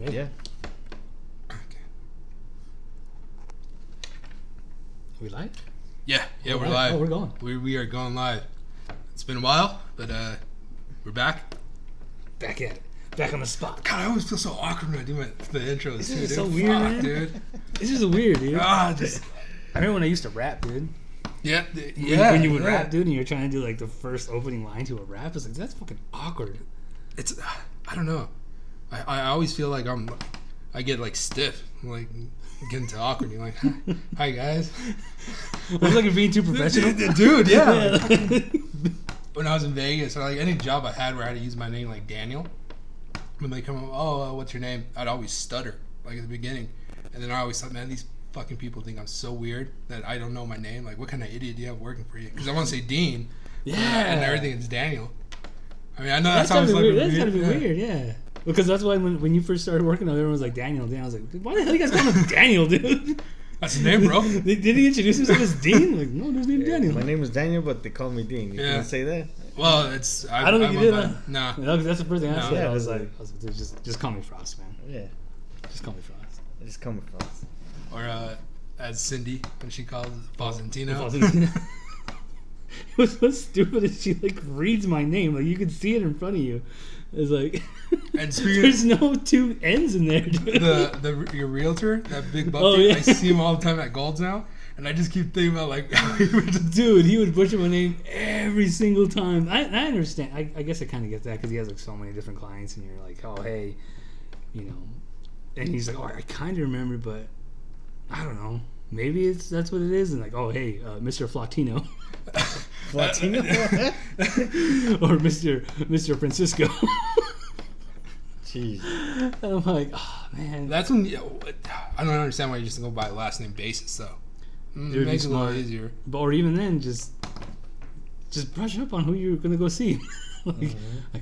Ready? Yeah. Okay. Are we live? Yeah, we're live. Oh, we're going. We are going live. It's been a while, but we're back. Back at it. Back on the spot. God, I always feel so awkward when I do the intros. This too, is dude. so weird, man. Dude. This is weird, dude. I remember when I used to rap, dude. Yeah. When you would rap, dude, and you're trying to do like the first opening line to a rap, it's like that's fucking awkward. It's I don't know. I always feel like I get like stiff, like getting to awkward. You're like, hi guys. I was like being too professional, dude. Yeah. When I was in Vegas, or like any job I had where I had to use my name, like Daniel, when they come up, what's your name? I'd always stutter, like at the beginning, and then I always thought, man, these fucking people think I'm so weird that I don't know my name. Like, what kind of idiot do you have working for you? Because I want to say Dean, and everything is Daniel. I mean, I know that sounds like that's gotta be weird, yeah. Because that's why when you first started working, everyone was like Daniel. I was like, why the hell you guys call him Daniel, dude? That's his name, bro. Did he introduce himself as Dean? Like, no, his name's Daniel. My name is Daniel, but they call me Dean. You can't say that? Well, it's... I don't think you did that. No. That's the first thing I said. Yeah, I was like, just call me Frost, man. Yeah. Just call me Frost. Just call me Frost. Or as Cindy, when she calls Fosentino. It was so stupid that she like reads my name. Like you can see it in front of you. It's like and there's no two N's in there, dude. Your realtor, that big buck Oh, dude, yeah. I see him all the time at Gold's now, and I just keep thinking about like dude, he would butcher my name every single time. I understand. I guess I kind of get that because he has like so many different clients, and you're like, oh hey, you know, and he's like, oh I kind of remember, but I don't know. Maybe that's what it is, and like, oh hey, Mr. Flatino. Flatino? Or Mr. Francisco. Jeez. And I'm like, oh man. That's when I don't understand why you just go by last name basis though. Dude, it makes it a little easier. But or even then, just brush up on who you're gonna go see. like,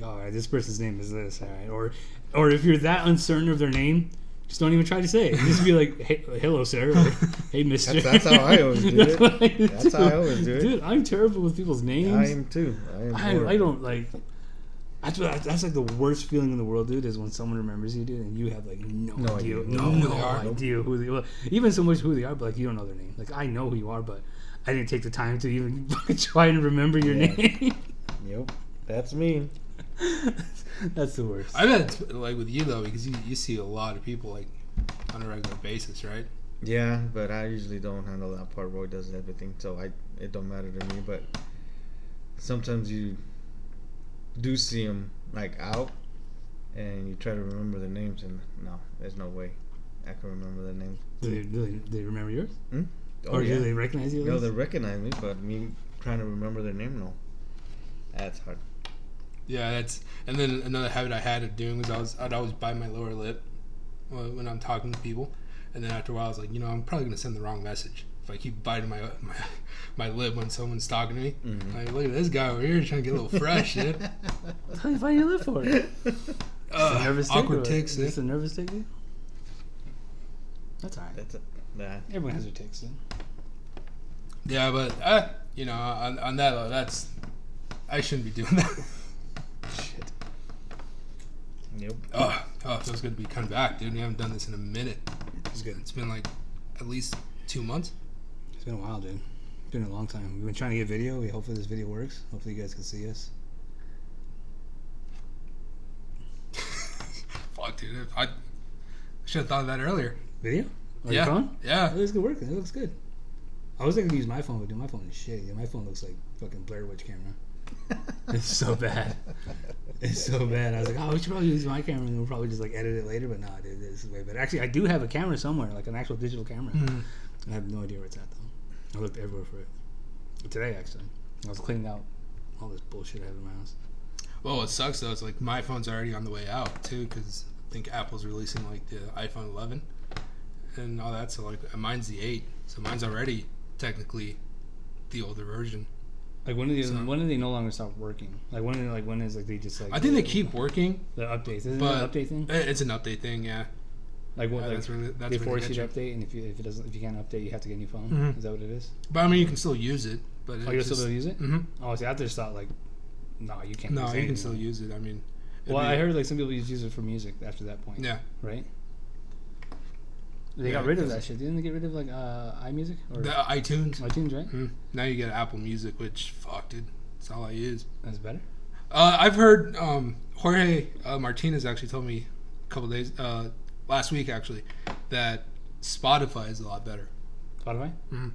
all right, this person's name is this, all right. Or if you're that uncertain of their name, just don't even try to say it. Just be like, hey, hello, sir. Or, hey, mister. That's how I always do it. That's how I always do it. Dude, I'm terrible with people's names. Yeah, I am too. I don't like... That's like the worst feeling in the world, dude, is when someone remembers you, dude, and you have like no idea who they are. Even so much who they are, but like you don't know their name. Like I know who you are, but I didn't take the time to even try and remember your name. Yep, that's me. That's the worst. I bet like with you though, because you see a lot of people like on a regular basis, right? Yeah, but I usually don't handle that part. Roy does everything, so it don't matter to me. But sometimes you do see them like out, and you try to remember their names, and no, there's no way I can remember their names. Do they remember yours? Oh, or do they recognize you? No, they recognize me, but me trying to remember their name, no. That's hard. Yeah, and then another habit I had of doing was I'd always bite my lower lip when I'm talking to people, and then after a while I was like, I'm probably gonna send the wrong message if I keep biting my lip when someone's talking to me. Mm-hmm. Like, look at this guy over here trying to get a little fresh, dude. How do you find your lip for it? Nervous tick awkward ticks. Is this a nervous tick, dude? That's alright. That's it. Nah. Everyone has their ticks, dude. Yeah, but on that, I shouldn't be doing that. Shit. Yep. Oh, it feels good to be coming back, dude. We haven't done this in a minute. It's good. It's been like at least 2 months. It's been a while, dude. It's been a long time. We've been trying to get video. Hopefully this video works. Hopefully you guys can see us. Fuck, dude. I should have thought of that earlier. Video? On Yeah. your phone? Yeah. Oh, it's good working. It looks good. I was thinking to use my phone, but dude, my phone is shitty. My phone looks like fucking Blair Witch camera. It's so bad. It's so bad. I was like, we should probably use my camera and we'll probably just like edit it later. But nah, dude, this is way better. Actually, I do have a camera somewhere, like an actual digital camera. I have no idea where it's at though. I looked everywhere for it. But today, actually, I was cleaning out all this bullshit I have in my house. Well, what sucks though is like my phone's already on the way out too, because I think Apple's releasing like the iPhone 11 and all that. So like mine's the 8, so mine's already technically the older version. Like when do they no longer stop working? Like when is they just like? I think they keep working. The updates, isn't it an update thing? It's an update thing, yeah. Like what? That's they force you to update, and if you can't update, you have to get a new phone. Mm-hmm. Is that what it is? But I mean, you can still use it. But you'll still be able to use it? Mm-hmm. Oh, see, I just thought like, no, you can't. No, use you can anything. still use it. I mean, Well, I heard like some people use it for music after that point. Yeah. Right. They got rid of that shit. Didn't they get rid of like iMusic or the iTunes? iTunes, right? Mm. Now you get Apple Music, which fuck, dude, that's all I use. That's better. I've heard Jorge Martinez actually told me a couple days last week actually that Spotify is a lot better. Spotify. Mm-hmm.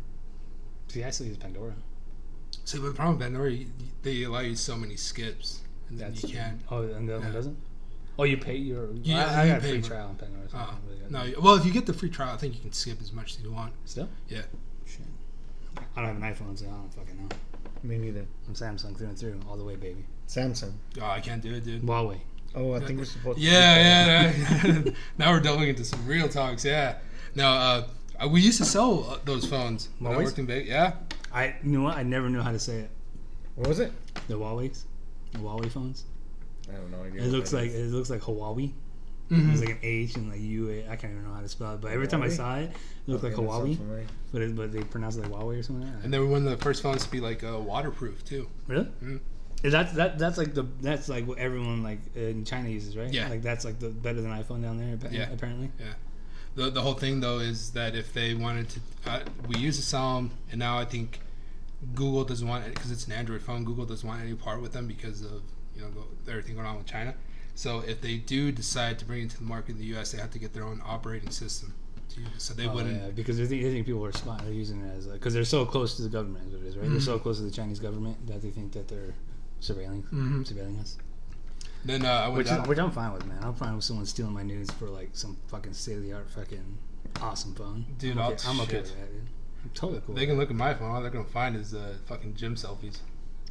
See, I still use Pandora. See, but the problem with Pandora, they allow you so many skips, and then That's you can't. Oh, and the other one doesn't. Oh, you pay your. Yeah, I you got a pay free for- trial on Pandora. So I don't really got No, well, if you get the free trial, I think you can skip as much as you want. Still? Yeah. Shit. I don't have an iPhone, so I don't fucking know. Me neither. I'm Samsung through and through, all the way, baby. Samsung. Oh, I can't do it, dude. Huawei. Oh, I think we're supposed to. Yeah. Now we're delving into some real talks. Yeah. No, we used to sell those phones when I Huawei's? worked in Vegas. Yeah. You know what? I never knew how to say it. What was it? The Huawei's, the Huawei phones. I have no idea. It looks like Hawaii. Mm-hmm. It's like an H and like U. I can't even know how to spell it. But every time I Huawei? saw it, it looked like Hawaii. But they pronounce it like Huawei or something like that. And they were one of the first phones to be like waterproof too. Really? Mhm. That's like what everyone like in China uses, right? Yeah. Like that's like the better than iPhone down there. Yeah. Apparently. Yeah. The whole thing though is that if they wanted to, we used to sell them, and now I think Google doesn't want it because it's an Android phone. Google doesn't want any part with them because of everything going on with China. So if they do decide to bring it to the market in the U.S., they have to get their own operating system. So they wouldn't. Yeah, because they think people are smart. They're using it as because they're so close to the government. Is what it is, right? Mm-hmm. They're so close to the Chinese government that they think that they're surveilling us. Then I went down. Which I'm fine with, man. I'm fine with someone stealing my news for like some fucking state of the art fucking awesome phone. Dude, I'm okay with that, dude. I'm totally cool. They can look at my phone. All they're gonna find is fucking gym selfies.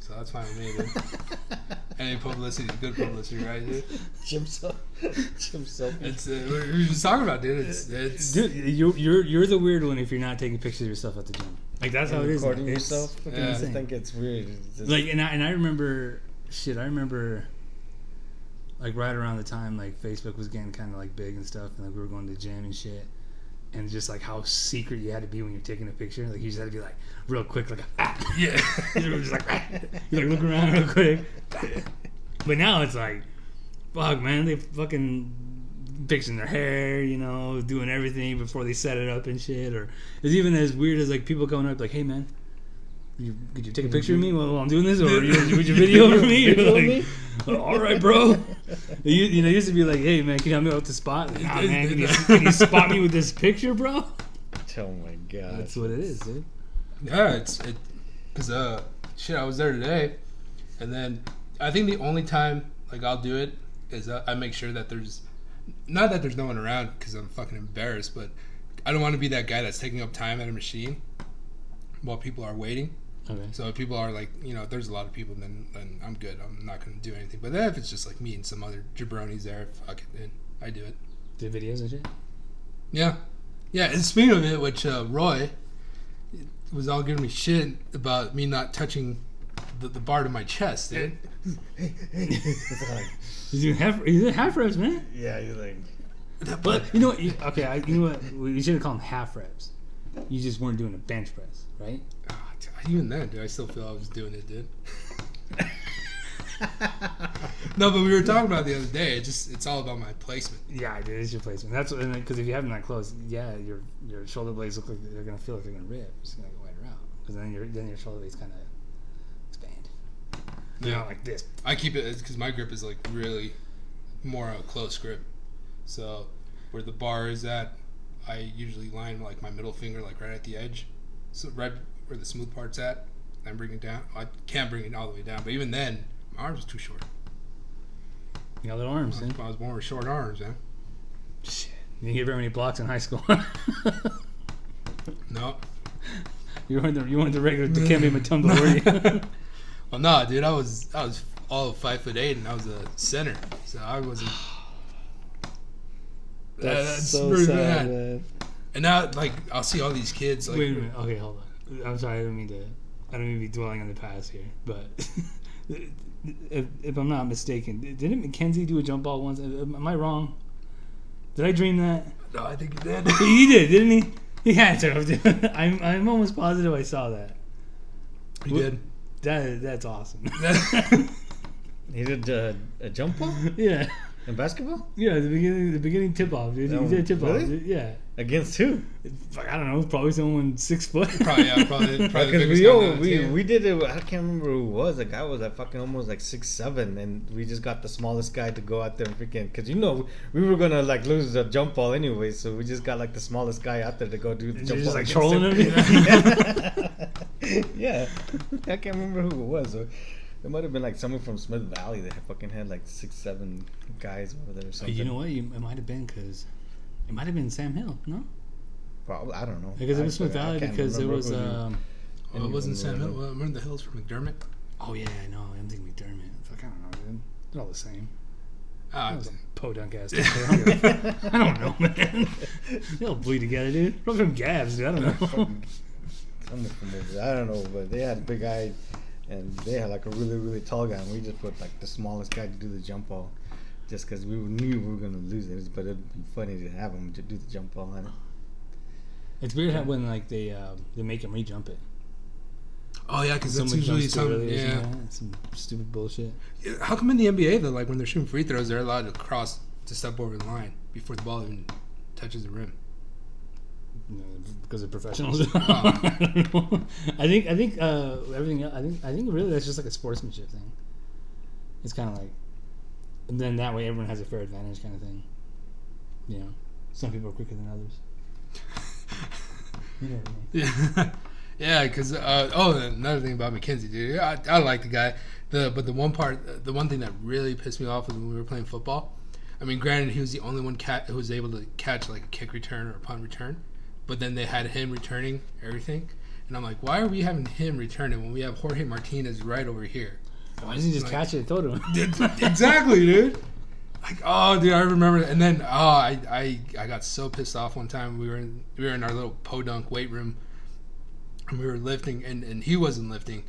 So that's fine with me, dude. Any publicity is good publicity, right, dude? Gym selfie. It's we're just talking about, dude. It's Dude, you're the weird one if you're not taking pictures of yourself at the gym. Like that's how it is. Recording It's yourself. fucking Yeah. I insane. think it's weird. It's just, Like and I remember shit. I remember like right around the time like Facebook was getting kind of like big and stuff, and like we were going to the gym and shit. And just like how secret you had to be when you're taking a picture, like you just had to be like real quick, like yeah. you're just like you like look around real quick. But now it's like, fuck, man, they fucking fixing their hair, doing everything before they set it up and shit. Or it's even as weird as like people coming up like, hey man, could you take a picture of me while I'm doing this, or would you video over me? You're like, all right, bro. You used to be like, hey man, can you help me out with the spot? Like, nah, man, can you spot me with this picture, bro? oh my god. That's what it is, dude. Yeah, because shit, I was there today, and then I think the only time like I'll do it is I make sure that there's not that there's no one around because I'm fucking embarrassed, but I don't want to be that guy that's taking up time at a machine while people are waiting. Okay. So if people are like, if there's a lot of people, then I'm good. I'm not going to do anything. But then if it's just like me and some other jabronis there, fuck it, then I do it. Do videos and shit? Yeah. Yeah, and speaking of it, which Roy was all giving me shit about me not touching the bar to my chest, dude. He's doing half reps, man. Yeah, you're like. But you know what? You know what? We should have called them half reps. You just weren't doing a bench press, right? Even then, dude, I still feel I was doing it, dude. No, but we were talking about it the other day. It's all about my placement. Yeah, dude, it's your placement. That's because if you have them that close, yeah, your shoulder blades look like they're gonna feel like they're gonna rip. You're just gonna go wider out because then your shoulder blades kind of expand. Yeah, Not like this. I keep it because my grip is like really more a close grip. So where the bar is at, I usually line like my middle finger like right at the edge, so right where the smooth part's at. And bring it down. I can't bring it all the way down, but even then, my arms are too short. You got little arms, dude. I was born with short arms, man. Shit. You didn't get very many blocks in high school. No. You weren't the regular Dikembe Mutombo, were you? Well, no, dude. I was all of 5'8", and I was a center, so I wasn't. That's so pretty sad, bad. man. And now, like, I'll see all these kids. Like, Wait a minute. Okay, hold on. I'm sorry. I don't mean to be dwelling on the past here, but if I'm not mistaken, didn't Mackenzie do a jump ball once? Am I wrong? Did I dream that? No, I think you did. He did, didn't he? He had to. I'm almost positive I saw that. He did. That's awesome. He did a jump ball Yeah. in basketball Yeah, the beginning tip off, dude. He did a tip off. Really? Yeah. against who? Like, I don't know, probably someone 6 foot. Probably the Because biggest guy on the team. we did it. I can't remember who it was. The guy was like fucking almost like 6'7", and we just got the smallest guy to go out there and freaking. Because we were gonna like lose the jump ball anyway, so we just got like the smallest guy out there to go do the And jump you're ball. just like trolling him. Yeah, I can't remember who it was. So it might have been like someone from Smith Valley that fucking had like 6'7" guys over there or something. You know what? It might have been because it might have been Sam Hill. No, Probably, I don't know. because it was Smith I Valley can't because it remember was. who It wasn't Sam Hill. Remember the Hills from McDermott? Oh yeah, I know. I'm thinking McDermott. Fuck, I don't know, dude. They're all the same. Ah, That was a podunk ass. I don't know, man. They all bleed together, dude. Probably from Gabs, dude. I don't know. Someone from over there. I don't know, but they had a big guy, and they had like a really, really tall guy, and we just put like the smallest guy to do the jump ball, just because we knew we were gonna lose it. But it'd be funny to have him to do the jump ball. It's weird how when like they make him re-jump it. Oh yeah, because that's Someone usually jumps too some early or yeah. something. Some stupid bullshit. How come in the NBA though, like when they're shooting free throws, they're allowed to cross to step over the line before the ball even touches the rim? You know, because they're professionals. I don't know. I think everything else, I think really that's just like a sportsmanship thing. It's kind of like, and then that way everyone has a fair advantage kind of thing. You know, some people are quicker than others. You know what I mean? Yeah, yeah. Because another thing about McKenzie, dude, I like the guy. The one thing that really pissed me off was when we were playing football. I mean, granted, he was the only one who was able to catch like a kick return or a punt return, but then they had him returning everything, and I'm like, why are we having him return it when we have Jorge Martinez right over here? Why doesn't he just catch it and throw to him? Exactly, dude. Like, oh, dude, I remember. And then, I got so pissed off one time. We were in our little podunk weight room, and we were lifting, and he wasn't lifting.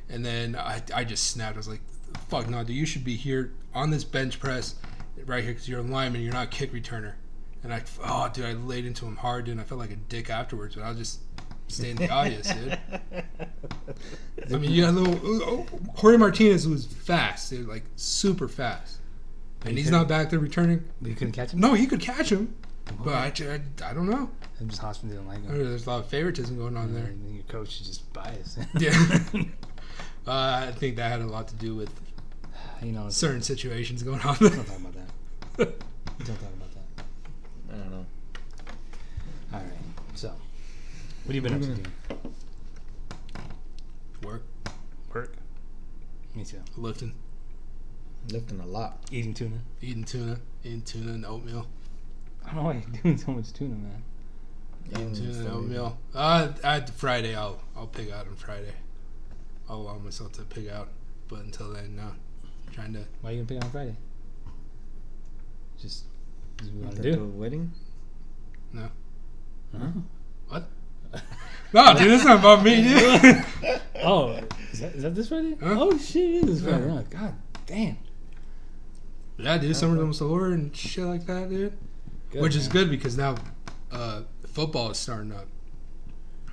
And then I just snapped. I was like, fuck no, dude, you should be here on this bench press right here because you're a lineman. You're not a kick returner. And I laid into him hard, dude, and I felt like a dick afterwards. But I was just stating the obvious, dude. I mean, you had Jorge Martinez was fast, dude, like super fast. And he's not back there returning. But you couldn't catch him? No, he could catch him. But I don't know. I'm just Hospital didn't like him. There's a lot of favoritism going on there. And your coach is just biased. Yeah. I think that had a lot to do with certain situations going on there. Don't talk about that. Don't talk about that. I don't know. All right. So, what have you been up to, Dean? Work. Me too. Lifting. Lifting a lot. Eating tuna. Eating tuna and oatmeal. I don't know why you're doing so much tuna, man. Eating tuna and oatmeal. Friday, I'll pig out on Friday. I'll allow myself to pig out. But until then, no. Trying to... Why are you going to pig on Friday? Just what you want to The do? wedding? No. Huh? What? No, dude, that's not about me, dude. Oh, is that this Friday? Huh? Oh, shit, it is this Friday. Yeah. Oh, God damn. Yeah, dude, summer's almost over and shit like that, dude. Good, Which is man. good because now football is starting up.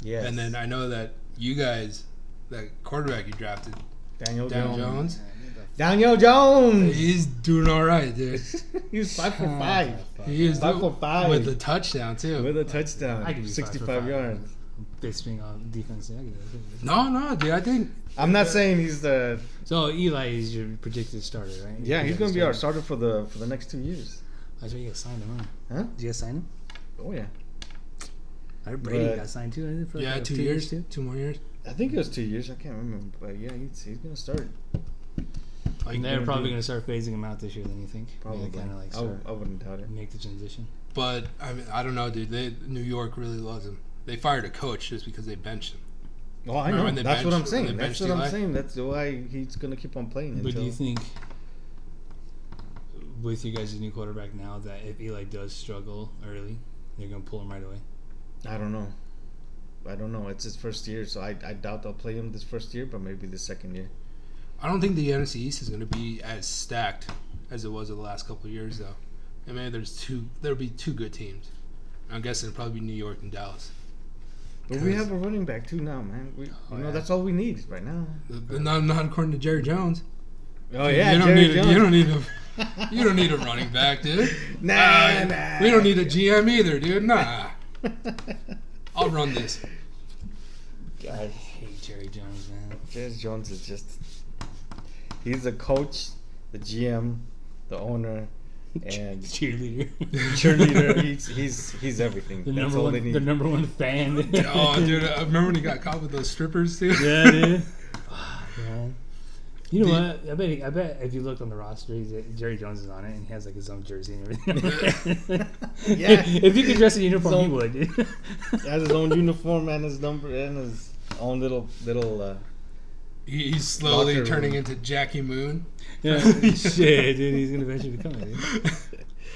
Yes. And then I know that you guys, that quarterback you drafted, Daniel Daniel Jones. Jones, Daniel Jones! he's doing all right, dude. He was 5 for 5. He is 5 for 5. with a touchdown, too. With a touchdown. I could be 65 yards. Big swing on defense. Yeah, I could do No, dude, I think... I'm not saying he's the... So Eli is your predicted starter, right? Yeah, he's going to be our starter for the next 2 years. That's why you guys signed him, huh? Huh? Did you guys sign him? Oh, yeah. I heard Brady But- got signed too. I think, for Yeah, 2 2 years. too. 2 more years. I think it was 2 years. I can't remember. But yeah, he's going to start. Like, They're probably going to start phasing him out this year. Then you think? Probably. Kind of like start, I wouldn't doubt it. make the transition. But, I mean, I don't know, dude. New York really loves him. They fired a coach just because they benched him. Oh, I Remember know. when they That's what I'm benched- when saying. they That's benched what I'm Eli? saying. That's why he's going to keep on playing. But until... do you think, with you guys' new quarterback now, that if Eli does struggle early, they're going to pull him right away? I don't know. It's his first year, so I doubt they'll play him this first year, but maybe the second year. I don't think the NFC East is going to be as stacked as it was in the last couple of years, though. I mean, there'll be 2 good teams. I'm guessing it'll probably be New York and Dallas. But we have a running back too now, man. Yeah. That's all we need right now. Not according to Jerry Jones. Oh yeah, you don't Jerry need Jones. you don't need a running back, dude. Nah. We don't need a GM either, dude. Nah. I'll run this. I hate Jerry Jones, man. Jerry Jones is just. He's the coach, the GM, the owner, and Cheerleader. cheerleader. He's everything. The That's number all one, they need. the number one fan. Oh, dude, I remember when he got caught with those strippers, too. Yeah, dude. Man. You know what? I bet if you look on the roster, Jerry Jones is on it, and he has like his own jersey and everything. Yeah. If you could dress in uniform, So- he would. Dude. He has his own uniform and his number and his own little. He's slowly Locker turning room. into Jackie Moon. Yeah, shit, dude. He's gonna eventually become it. Dude.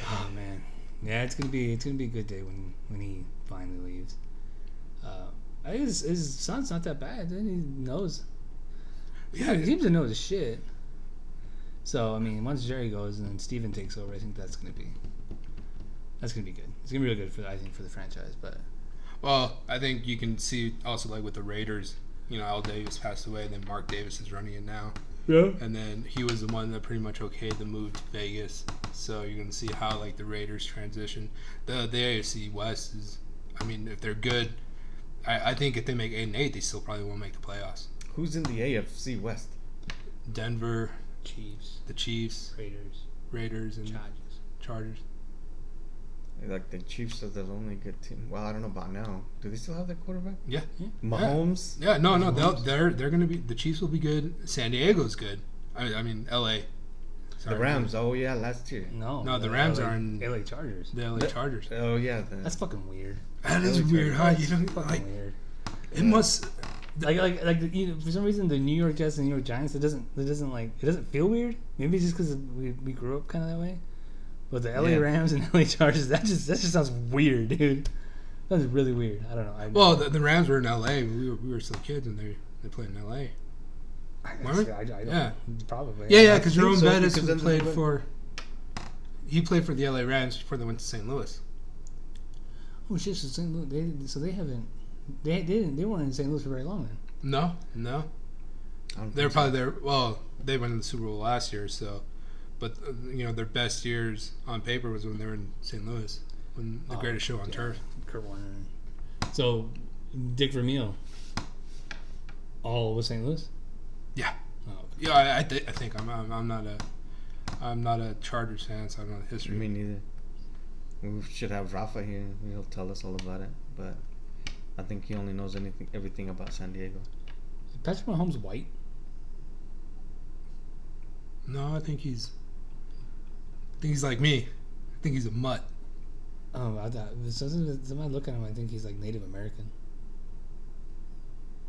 Oh man, yeah, it's gonna be a good day when he finally leaves. I think his son's not that bad. Dude. He knows. Yeah, He seems to know his shit. So I mean, once Jerry goes and then Steven takes over, I think that's gonna be good. It's gonna be really good for the franchise. But well, I think you can see also like with the Raiders, Al Davis passed away, and then Mark Davis is running it now. yeah, And then he was the one that pretty much okayed the move to Vegas. So you're gonna see how like the Raiders transition. The AFC West is, I mean, if they're good, I think if they make 8-8, they still probably won't make the playoffs. Who's in the AFC West? Denver, Chiefs, the Chiefs, Raiders, and Chargers. Like the Chiefs are the only good team. Well, I don't know about now. Do they still have their quarterback? Yeah. Mahomes. Yeah, no, they're gonna be, the Chiefs will be good. San Diego's good. I mean, LA. The Rams. Oh yeah, last year. No, the Rams are in LA Chargers. the LA Chargers. Oh yeah. That's fucking weird. That is LA weird, huh? That's You don't fucking like weird. it must. For some reason the New York Jets and New York Giants it doesn't feel weird. Maybe it's just because we grew up kind of that way. But the LA Rams and LA Chargers that just sounds weird, dude. That's really weird. I don't know. Well, the Rams were in LA. We were still kids, and they played in LA. I don't Yeah. probably. Yeah, because think Jerome so, Bettis because then they played went- for. He played for the LA Rams before they went to St. Louis. Oh shit! So St. Louis, they haven't. They weren't in St. Louis for very long then. No, I don't they're think probably there. Well, they went to the Super Bowl last year, so. But their best years on paper was when they were in St. Louis, when the greatest show on turf. Kurt Warner. So, Dick Vermeil. All with St. Louis. Yeah. Oh, okay. Yeah, I think I'm not a Chargers fan, so I don't know the history. Me neither. We should have Rafa here. He'll tell us all about it. But I think he only knows everything about San Diego. Is Patrick Mahomes white? No, I think he's like me. I think he's a mutt. Oh, I thought somebody look at him. I think he's like Native American.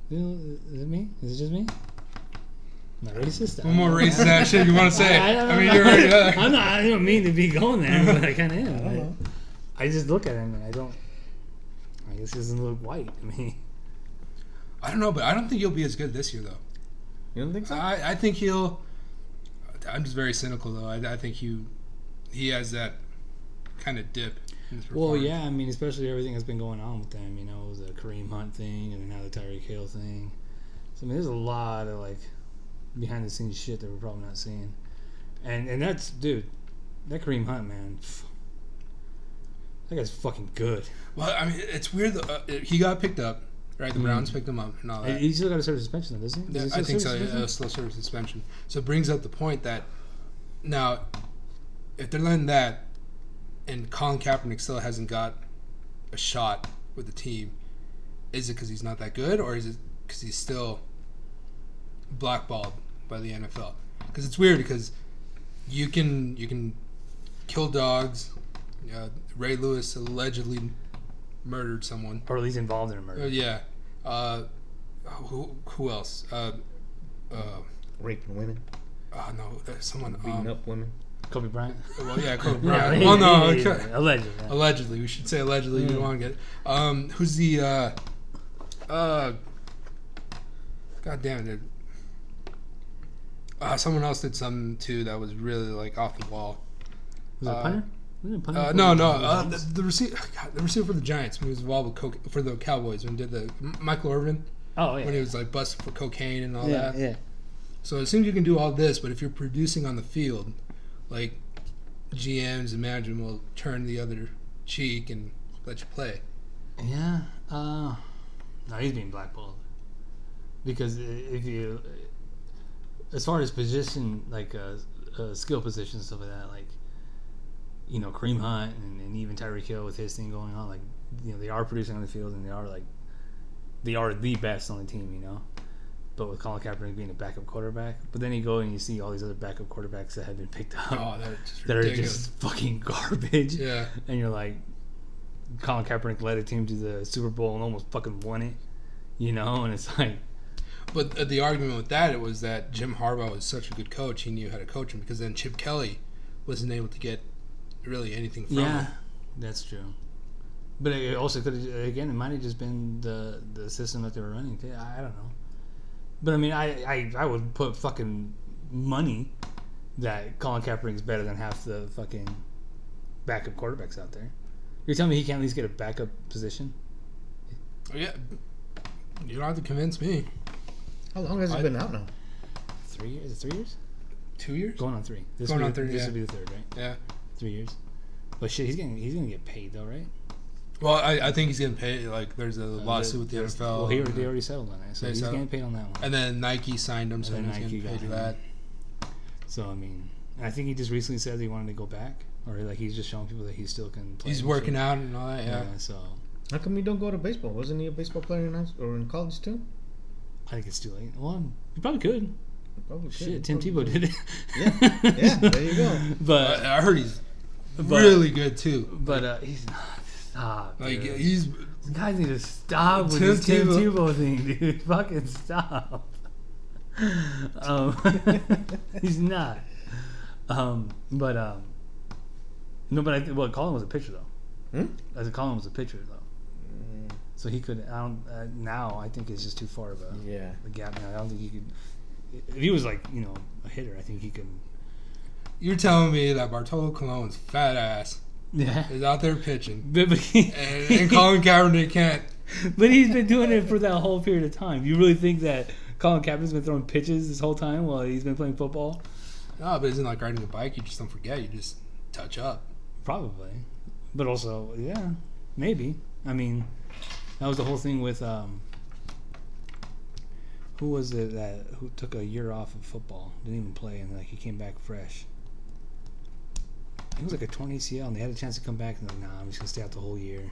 Is it me? Is it just me? Not racist. What more racist that shit you want to say? I don't mean, you're already I'm not. I don't mean to be going there, but I kind of am. I don't know. I just look at him and I don't. I guess he doesn't look white to me. I don't know, but I don't think he'll be as good this year, though. You don't think so? I think he'll. I'm just very cynical, though. I think he has that kind of dip in his Well, performance. yeah, I mean, especially everything that's been going on with them. You know, the Kareem Hunt thing, and then now the Tyreek Hill thing. So I mean, there's a lot of like behind the scenes shit that we're probably not seeing. And that's, dude, that Kareem Hunt, man, that guy's fucking good. Well, I mean, it's weird. He got picked up, right? The Browns picked him up and all that. He still got a serve suspension, though, doesn't he? Yeah, Does he I still think serve so. suspension? Still serve suspension. So it brings up the point that now, if they're letting that, and Colin Kaepernick still hasn't got a shot with the team, is it because he's not that good, or is it because he's still blackballed by the NFL? Because it's weird because you can kill dogs. Ray Lewis allegedly murdered someone. Or at least involved in a murder. Yeah. Who else? Raping women, Oh no, there's someone. beating up women. Kobe Bryant. Well, yeah, Kobe Yeah, Bryant. Oh no, yeah. Allegedly. Yeah. allegedly. We should say allegedly. We don't want to get. Who's the? God damn it! Someone else did something too that was really like off the wall. Was it a punter? Wasn't it a punter? No. The receiver, the receiver for the Giants when he was involved with for the Cowboys when he did the Michael Irvin Oh, yeah. when he was like busted for cocaine and all yeah, that. yeah. So it seems you can do all this, but if you're producing on the field, like GMs and management will turn the other cheek and let you play. Yeah. No, he's being blackballed. Because if you, as far as position, like skill positions, stuff like that, like, you know, Kareem Hunt and even Tyreek Hill with his thing going on, like, you know, they are producing on the field and they are the best on the team, you know. But with Colin Kaepernick being a backup quarterback, but then you go and you see all these other backup quarterbacks that have been picked up that are just fucking garbage. Yeah. And you're like, Colin Kaepernick led a team to the Super Bowl and almost fucking won it, you know. And it's like, but the argument with that, it was that Jim Harbaugh was such a good coach, he knew how to coach him, because then Chip Kelly wasn't able to get really anything from him. Yeah, that's true. But it also could have, again, it might have just been the system that they were running. I don't know. But I mean, I would put fucking money that Colin Kaepernick's better than half the fucking backup quarterbacks out there. You're telling me he can't at least get a backup position? Oh, yeah. You don't have to convince me. How long has he been out now? 3 years? Is it 3 years? 2 years? Going on 3. This Going would, on 3, This yeah. would be the third, right? Yeah. 3 years. But shit, he's gonna get paid though, right? Well, I think he's getting paid. Like, there's a lawsuit with the NFL. Well, they already settled on it, so he's getting paid on that one. And then Nike signed him, so he's getting paid for that. So I mean, I think he just recently said that he wanted to go back, or like he's just showing people that he still can play. He's working out and all that. Yeah. So How come you don't go to baseball? Wasn't he a baseball player in college too? I think it's too late. Well, he probably could. Probably Shit, Tim Tebow did it. Yeah, there you go. But I heard he's really good too. But he's not. Stop. Like Dude. he's These guys need to stop with Tim this Tim Tebow. Tebow thing, dude. Fucking stop. He's not. No, but Colin was a pitcher though. I said Colin was a pitcher though. So he could. Now I think it's just too far of a gap. Now I don't think he could. If he was like a hitter, I think he could. You're telling me that Bartolo Colon's fat ass is out there pitching, and Colin Kaepernick can't. But he's been doing it for that whole period of time. You really think that Colin Kaepernick's been throwing pitches this whole time while he's been playing football? No, but isn't like riding a bike. You just don't forget. You just touch up. Probably. But also, yeah, maybe. I mean, that was the whole thing with who was it who took a year off of football, didn't even play, and like he came back fresh. It was like a torn ACL, and they had a chance to come back, and they're like, nah, I'm just gonna stay out the whole year.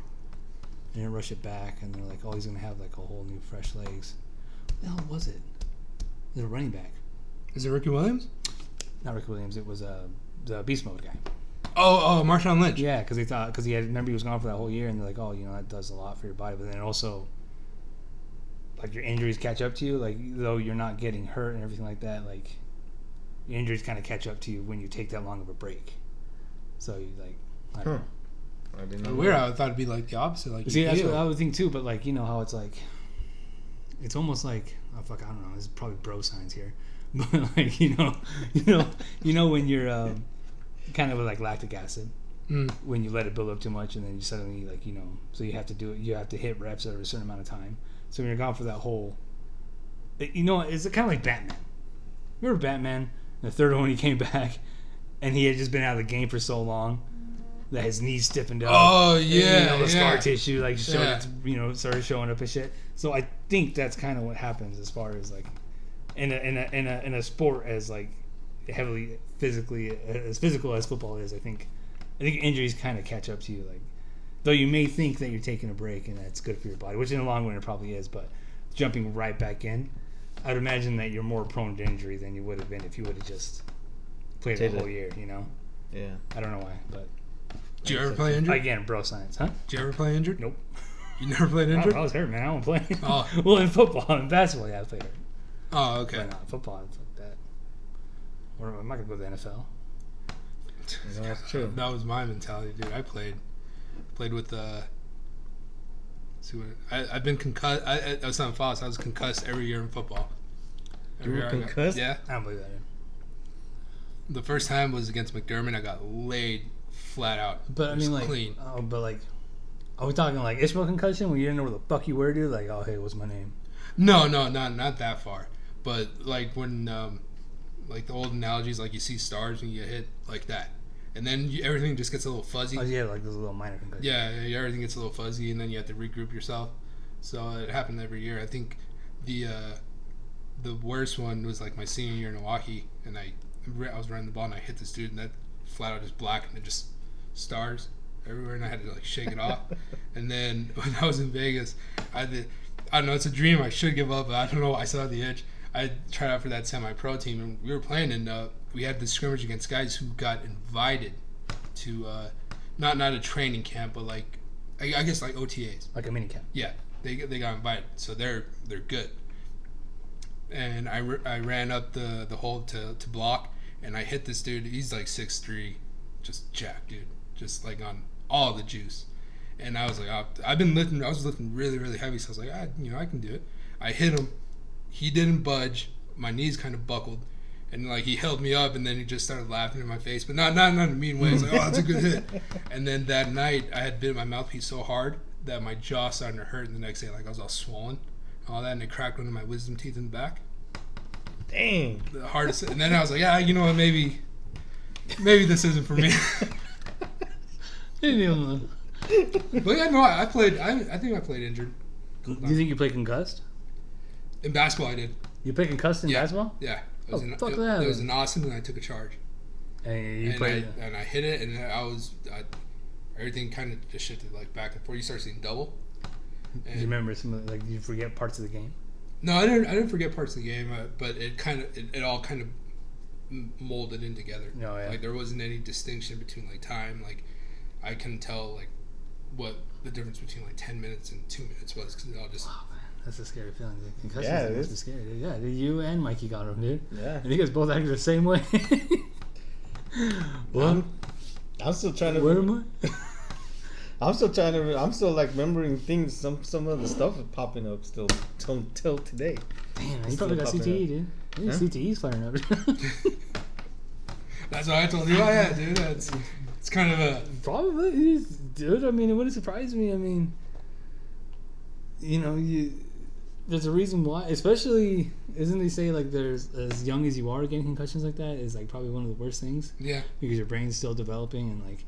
And then rush it back, and they're like, oh, he's gonna have like a whole new fresh legs. What the hell was it? It was a running back. Is it Ricky Williams? Not Rick Williams. It was the Beast Mode guy. Oh, Marshawn Lynch. Yeah, because remember he was gone for that whole year, and they're like, oh, that does a lot for your body, but then also, like, your injuries catch up to you, like, though you're not getting hurt and everything like that, like, your injuries kind of catch up to you when you take that long of a break. So you like, I don't know. I didn't know. Weird. I thought it'd be like the opposite. Like, See, that's what I would think too, but like, how it's like, it's almost like, oh fuck, I don't know, this is probably bro science here, but like, when you're kind of like lactic acid, when you let it build up too much, and then you suddenly like, so you have to do it, you have to hit reps at a certain amount of time. So when you're gone for that whole, it's kind of like Batman. Remember Batman? The third one, he came back, and he had just been out of the game for so long that his knees stiffened up. Oh yeah, and, the scar tissue like started showing up and shit. So I think that's kind of what happens as far as like in a sport as like heavily physically as physical as football is. I think injuries kind of catch up to you. Like, though you may think that you're taking a break and that's good for your body, which in the long run it probably is, but jumping right back in, I'd imagine that you're more prone to injury than you would have been if you would have just played the whole year. Yeah. I don't know why, but. Did you ever play injured? Again, bro science, huh? Did you ever play injured? Nope. You never played injured? I was hurt, man. I don't play. Oh. Well, in football and basketball, yeah, I played hurt. Oh, okay. But not football, fuck that. Or I'm not gonna go to the NFL. No, that's true. That was my mentality, dude. I played with I've been concussed. I was telling Foss, I was concussed every year in football. You were concussed? Yeah. I don't believe that. The first time was against McDermott. I got laid flat out. But I mean, like, clean. Are we talking like Ishmael concussion when you didn't know where the fuck you were, dude? Like, oh hey, what's my name? No, not that far. But like when like the old analogies, like you see stars and you get hit like that, and then everything just gets a little fuzzy. Oh yeah, like those little minor concussions. Yeah, everything gets a little fuzzy, and then you have to regroup yourself. So it happened every year. I think the worst one was like my senior year in Milwaukee, and I was running the ball and I hit this dude, and that flat out just black, and it just stars everywhere, and I had to like shake it off. And then when I was in Vegas, I don't know, it's a dream. I should give up, but I don't know. I saw the itch. I tried out for that semi-pro team, and we were playing, and we had this scrimmage against guys who got invited to not a training camp, but like I guess like OTAs, like a mini camp. Yeah, they got invited, so they're good. And I ran up the hole to block, and I hit this dude. He's like 6'3", just jacked, dude, just like on all the juice. And I was like, I was lifting really, really heavy, so I was like, I can do it. I hit him. He didn't budge. My knees kind of buckled, and like he held me up, and then he just started laughing in my face, but not in a mean way. It's like, oh, that's a good hit. And then that night, I had bit my mouthpiece so hard that my jaw started to hurt. And the next day, like I was all swollen, all that, and it cracked one of my wisdom teeth in the back. Dang. The hardest. And then I was like, yeah, you know what? Maybe this isn't for me. But yeah, no, I played. I think I played injured. Do you think you played concussed? In basketball, I did. You played concussed in basketball? Yeah. It was in Austin, and I took a charge. And I hit it, and everything kind of just shifted like back and forth. You start seeing double. Do you remember did you forget parts of the game? No, I didn't forget parts of the game, but it all kind of molded in together. Oh, yeah. Like there wasn't any distinction between like time. Like I couldn't tell like what the difference between like 10 minutes and 2 minutes was, because it all just. Oh, man, that's a scary feeling. Concussions yeah, it is scary. Dude. Yeah, you and Mikey got them, dude. Yeah. And you guys both acted the same way. Well, I'm still trying to. Where am I? I'm still like remembering things. Some of the stuff is popping up still till today. Damn, you probably got CTE, dude. Maybe CTE's firing up. That's why I told you. Oh yeah, dude. It's kind of a probably, dude. I mean, it wouldn't surprise me. I mean, there's a reason why. Especially, isn't they say like there's as young as you are getting concussions like that is like probably one of the worst things. Yeah. Because your brain's still developing, and like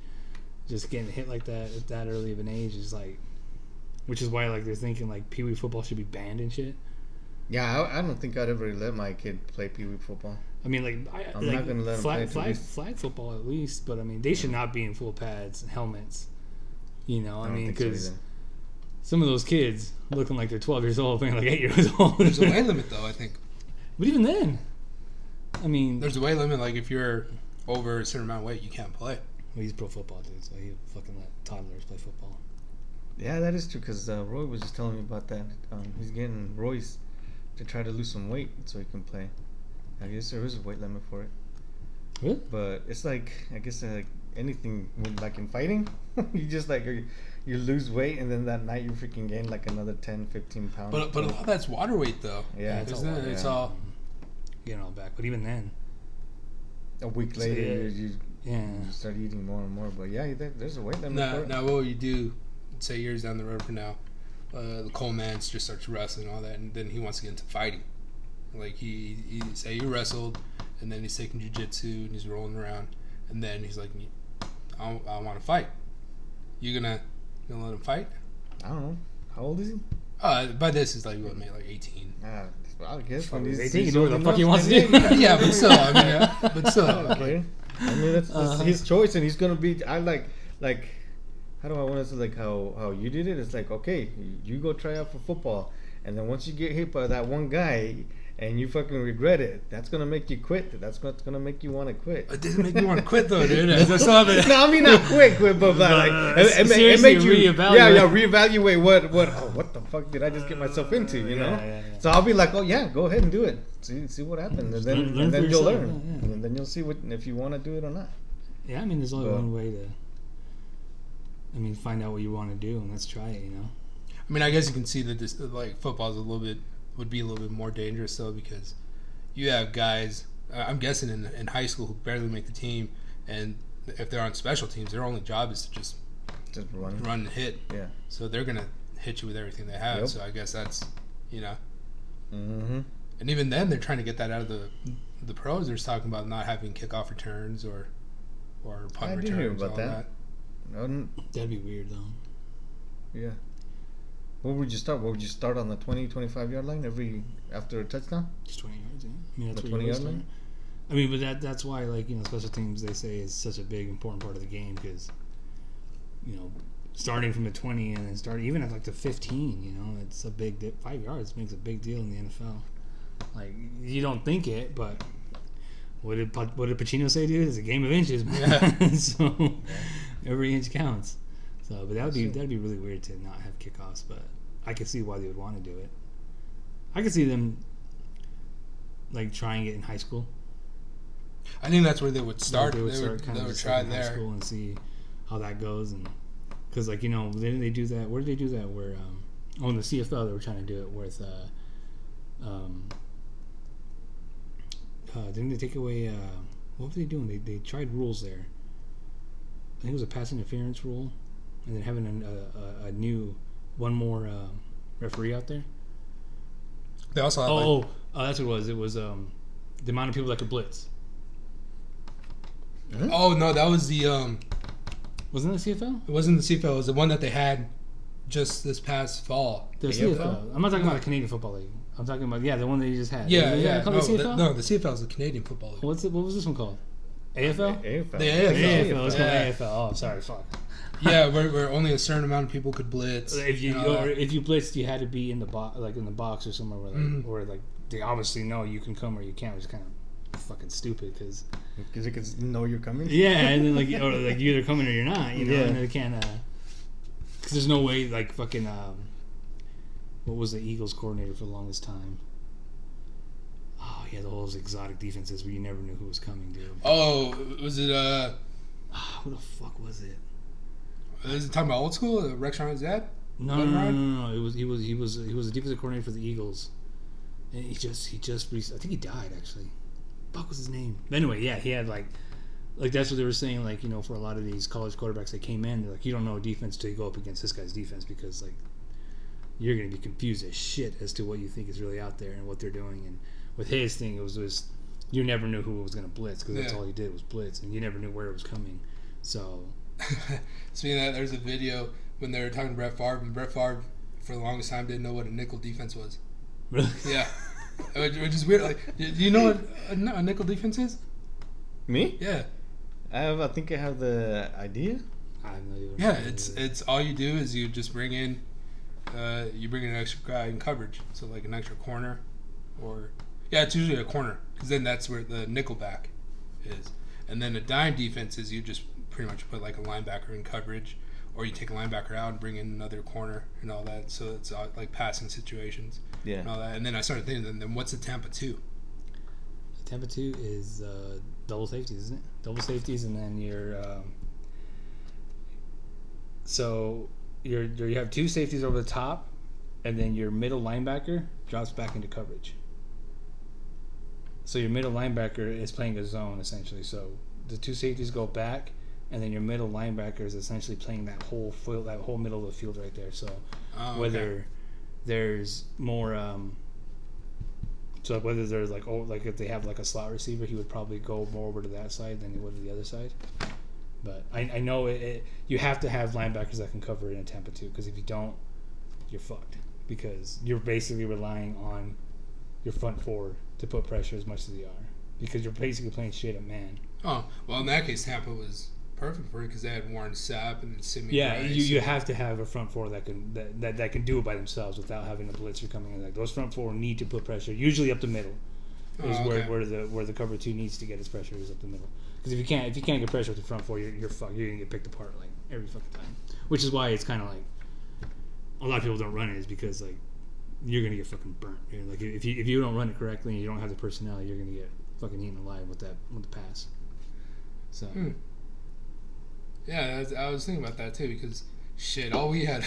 just getting hit like that at that early of an age is like, which is why like they're thinking like Pee Wee football should be banned and shit. Yeah, I don't think I'd ever let my kid play Pee Wee football. I mean, I'm not gonna let him play flag football at least, but I mean, they should not be in full pads and helmets. I mean, because some of those kids looking like they're 12 years old, playing like 8 years old. There's a weight limit, though, I think. But even then, I mean, there's a weight limit. Like if you're over a certain amount of weight, you can't play. Well, he's pro football dude, so he fucking let toddlers play football. Yeah, that is true. Because Roy was just telling me about that. He's getting Royce to try to lose some weight so he can play. I guess there is a weight limit for it. Really? But it's like, I guess like anything, like in fighting, you just like you lose weight, and then that night you freaking gain like another 10, 15 pounds. But a lot of that's water weight though. Yeah, it's all getting all back. But even then, a week later you start eating more and more. But yeah, there's a weight limit for it. Now what will you do? Say years down the road from now, the Cole Mans just starts wrestling and all that, and then he wants to get into fighting. Like he say he wrestled, and then he's taking jiu-jitsu and he's rolling around, and then he's like, I want to fight. You gonna let him fight? I don't know. How old is he? By this is like what, maybe like 18. I guess when he's 18, he he can do what the fuck he wants to do. Yeah, but still, I mean, okay. I mean that's his choice, and he's gonna be. I like. How do I want to say like how you did it? It's like, okay, you go try out for football, and then once you get hit by that one guy and you fucking regret it, that's gonna make you quit. That's what's gonna make you want to quit. It didn't make me want to quit though, dude. No, I mean not quit, but like it made you reevaluate what the fuck did I just get myself into, you know? Yeah. So I'll be like, oh yeah, go ahead and do it. See what happens, and then you'll learn, and then you'll see if you want to do it or not. Yeah, I mean, there's only one way to. Find out what you want to do, and let's try it, I mean, I guess you can see that this, like, football would be a little bit more dangerous, though, because you have guys, I'm guessing in high school, who barely make the team, and if they're on special teams, their only job is to just run and hit. Yeah. So they're going to hit you with everything they have, so I guess that's, Mm-hmm. And even then, they're trying to get that out of the pros. They're talking about not having kickoff returns or punt I returns. didn't hear about all that. That'd be weird though. Yeah. What would you start? What would you start on the 20, 25 yard line after a touchdown? Just 20 yards. Yeah. I mean, that's The what 20 you yard start. line? I mean, but that's why, like, you know, special teams, they say, is such a big, important part of the game because, you know, starting from the 20 and then starting even at like the 15, you know, it's a big 5 yards makes a big deal in the NFL. Like, you don't think it, but what did Pacino say, dude? It's a game of inches, man. Yeah. So every inch counts. So, but that'd be really weird to not have kickoffs, but I could see why they would want to do it. I could see them like trying it in high school. I think that's where they would start. They would try in there high school and see how that goes, and because like, you know, didn't they do that? Where did they do that? Where in the CFL they were trying to do it with didn't they take away what were they doing? They tried rules there. I think it was a pass interference rule, and then having a new one more referee out there. They also had that's what it was. It was the amount of people that could blitz. Oh no, that was the wasn't it the CFL? It wasn't the CFL. It was the one that they had just this past fall. The CFL. I'm not talking about the Canadian Football League. I'm talking about the one that you just had. Yeah. The CFL? The CFL is the Canadian Football League. What was this one called? AFL? AFL. The AFL. It's called AFL. Oh, sorry, fuck. Yeah, where only a certain amount of people could blitz. If you blitzed, you had to be in the box or somewhere where like they obviously know you can come or you can't. Which is kind of fucking stupid because you can know you're coming. Yeah, and then you're either coming or you're not. You know, and they can't. Because there's no way like fucking. What was the Eagles coordinator for the longest time? Oh, he had all those exotic defenses where you never knew who was coming, dude. Oh, was it who the fuck was it? Is it talking about old school? Rex Ryan's dad? No. It was he was a defensive coordinator for the Eagles, and he just I think he died actually. Fuck was his name? But anyway, yeah, he had like that's what they were saying. Like, you know, for a lot of these college quarterbacks that came in, they're like, you don't know defense till you go up against this guy's defense because like you're gonna be confused as shit as to what you think is really out there and what they're doing. And with his thing, it was just you never knew who was gonna blitz because that's all he did was blitz, and you never knew where it was coming. So. Speaking of that, there's a video when they were talking to Brett Favre, and Brett Favre, for the longest time, didn't know what a nickel defense was. Really? Yeah. Which is weird. Like, do you know what a nickel defense is? Me? Yeah. I think I have the idea. I have no idea. Yeah, it's all you do is you just bring in an extra guy in coverage, so like an extra corner, it's usually a corner because then that's where the nickel back is, and then a dime defense is you just pretty much put like a linebacker in coverage, or you take a linebacker out and bring in another corner and all that. So it's like passing situations, and all that. And then I started thinking, then what's the Tampa 2? Tampa 2 is double safeties, isn't it? Double safeties, and then you have two safeties over the top, and then your middle linebacker drops back into coverage. So your middle linebacker is playing a zone essentially. So the two safeties go back, and then your middle linebacker is essentially playing that whole middle of the field right there. So whether there's more, so whether there's like if they have like a slot receiver, he would probably go more over to that side than he would to the other side. But I know you have to have linebackers that can cover it in Tampa 2, because if you don't, you're fucked, because you're basically relying on your front four to put pressure as much as they are, because you're basically playing straight up man. Oh, well, in that case, Tampa was perfect for it because they had Warren Sapp and then Simi. Yeah, you have to have a front four that can do it by themselves without having a blitzer coming in. Like, those front four need to put pressure, usually up the middle. Where the cover 2 needs to get its pressure is up the middle. Because if you can't get pressure with the front four, you're fucked. You're gonna get picked apart like every fucking time. Which is why it's kind of like a lot of people don't run it, is because like you're gonna get fucking burnt. Like if you don't run it correctly and you don't have the personnel, you're gonna get fucking eaten alive with the pass. So. Yeah, I was thinking about that too, because shit, all we had.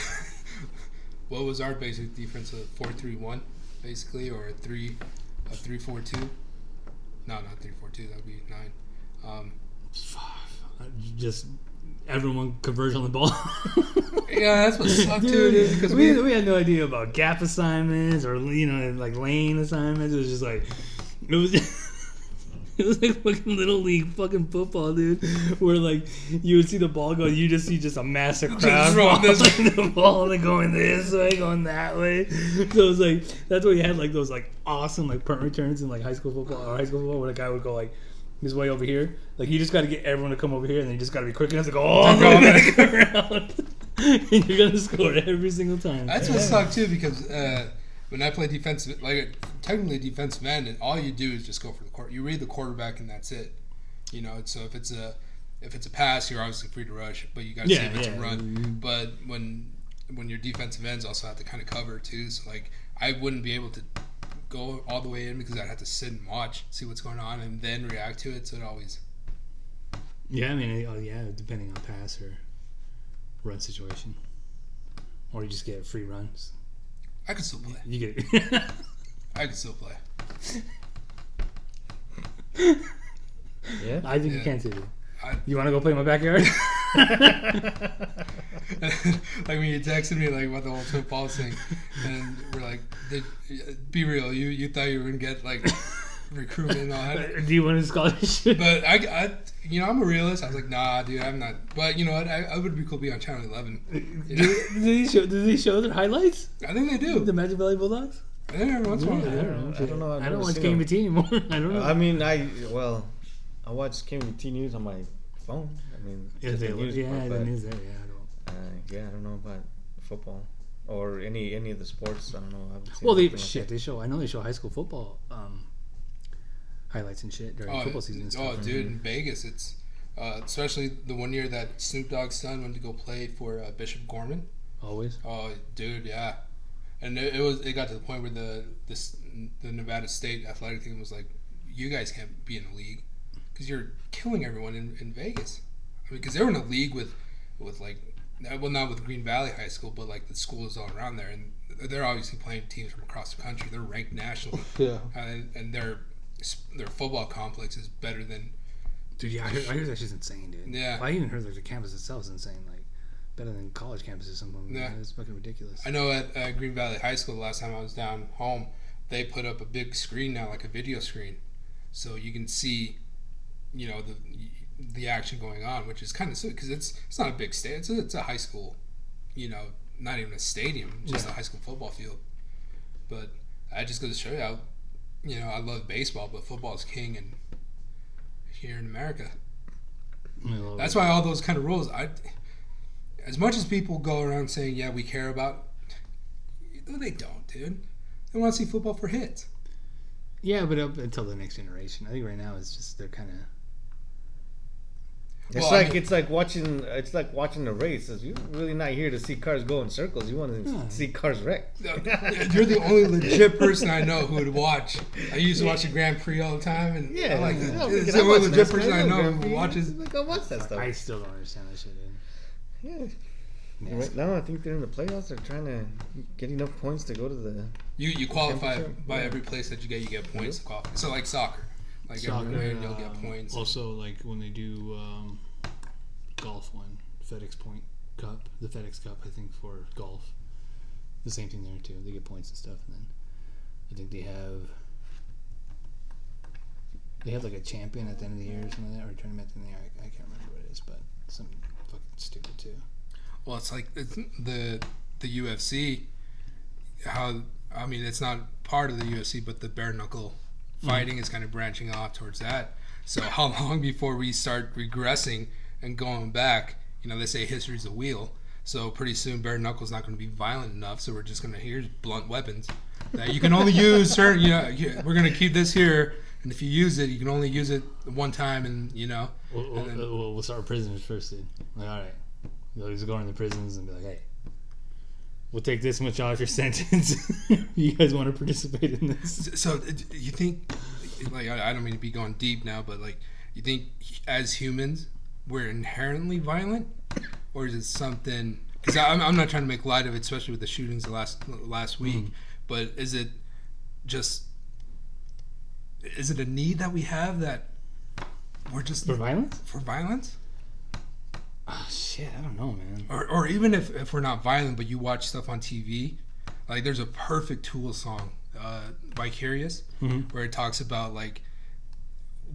What was our basic defense? A 4-3-1, basically, or a 3-4-2. No, not 3-4-2. That would be 9. everyone converge on the ball. Yeah, that's what sucked too, dude. Because we had no idea about gap assignments or like lane assignments. It was just like it was. It was like fucking little league fucking football, dude. Where like you would see the ball go, you just see just a massive crowd throwing the ball and going this way, going that way. So it was like that's why you had like those like awesome like punt returns in like high school football where the guy would go like his way over here. Like you just got to get everyone to come over here, and then you just got to be quick enough to go all the way back around. And you're gonna score every single time. That's what sucked too, because when I play defensive, like technically defensive end, and all you do is just go for the court. You read the quarterback, and that's it. You know, so if it's a pass, you're obviously free to rush, but you got to see if it's a run. But when your defensive ends also have to kind of cover too, so like I wouldn't be able to go all the way in because I'd have to sit and watch, see what's going on, and then react to it. So it always. Yeah, I mean, depending on pass or run situation, or you just get free runs. I could still play. You get it. I could still play. Yeah, I think you can too. You want to go play in my backyard? Like when you texted me like about the whole football thing, and we're like, "Be real, you thought you were gonna get like recruitment and all that." Do you want a scholarship? But I I'm a realist. I was like, nah, dude, I'm not. But you know what? I would be cool to be on Channel 11. You know? Did they show their highlights? I think they do. The Magic Valley Bulldogs? I think every once in a while. I don't know. I don't watch KMT anymore. I don't know. I mean, I watch KMT news on my phone. I mean, The news there. Yeah, I don't. I don't know about football or any of the sports. I don't know. I haven't seen Well, they show. I know they show high school football highlights and shit during football season and stuff. Oh, dude, in Vegas, it's especially the one year that Snoop Dogg's son went to go play for Bishop Gorman. Always. Oh, dude, yeah. And it got to the point where the Nevada State athletic team was like, you guys can't be in a league because you're killing everyone in Vegas. I mean, because they were in a league with like, well, not with Green Valley High School, but like the schools all around there, and they're obviously playing teams from across the country. They're ranked nationally. Yeah. And their football complex is better than. Dude, yeah, I heard that shit's insane, dude. Yeah. Well, I even heard like the campus itself is insane, like better than college campuses or something. Yeah. It's fucking ridiculous. I know at Green Valley High School, the last time I was down home, they put up a big screen now, like a video screen, so you can see, you know, the action going on, which is kind of sweet because it's not a big stadium. It's a high school, you know, not even a stadium, just a high school football field. But I just go to show you how, you know, I love baseball, but football is king and here in America. That's why all those kind of rules, as much as people go around saying, yeah, we care about, they don't, dude. They want to see football for hits. Yeah, but up until the next generation. I think right now it's just they're kind of. It's like watching the race. You're really not here to see cars go in circles. You want to see cars wreck. You're the only legit person I know who would watch. I used to watch the Grand Prix all the time, and yeah, I like that. It's the only legit person I know who watches. Like, I watch that stuff. I still don't understand that shit, dude. Yeah. Right now, I think they're in the playoffs. They're trying to get enough points to go to the. You qualify by every place that you get points to qualify. So like soccer. Like everywhere you'll get points. Also, like when they do golf one, FedEx Point Cup, the FedEx Cup, I think for golf, the same thing there too. They get points and stuff, and then I think they have like a champion at the end of the year or something like that, or a tournament at the end of the year. I can't remember what it is, but something fucking stupid too. Well, it's like the UFC. How I mean, it's not part of the UFC, but the bare knuckle fighting is kind of branching off towards that. So how long before we start regressing and going back? You know, they say history's a wheel. So pretty soon bare knuckle's not going to be violent enough. So we're just going to here's blunt weapons that you can only use certain. You know, we're going to keep this here, and if you use it, you can only use it one time, and you know. We'll start prisoners first, dude. Like, all right, we'll just go into the prisons and be like, hey, we'll take this much off your sentence. You guys want to participate in this? So you think, like, I don't mean to be going deep now, but like, you think as humans we're inherently violent, or is it something? Because I'm not trying to make light of it, especially with the shootings the last week. But is it a need that we have that we're just for violence? For violence? Shit, I don't know, man. Or even if we're not violent, but you watch stuff on TV, like there's a perfect Tool song, Vicarious, where it talks about like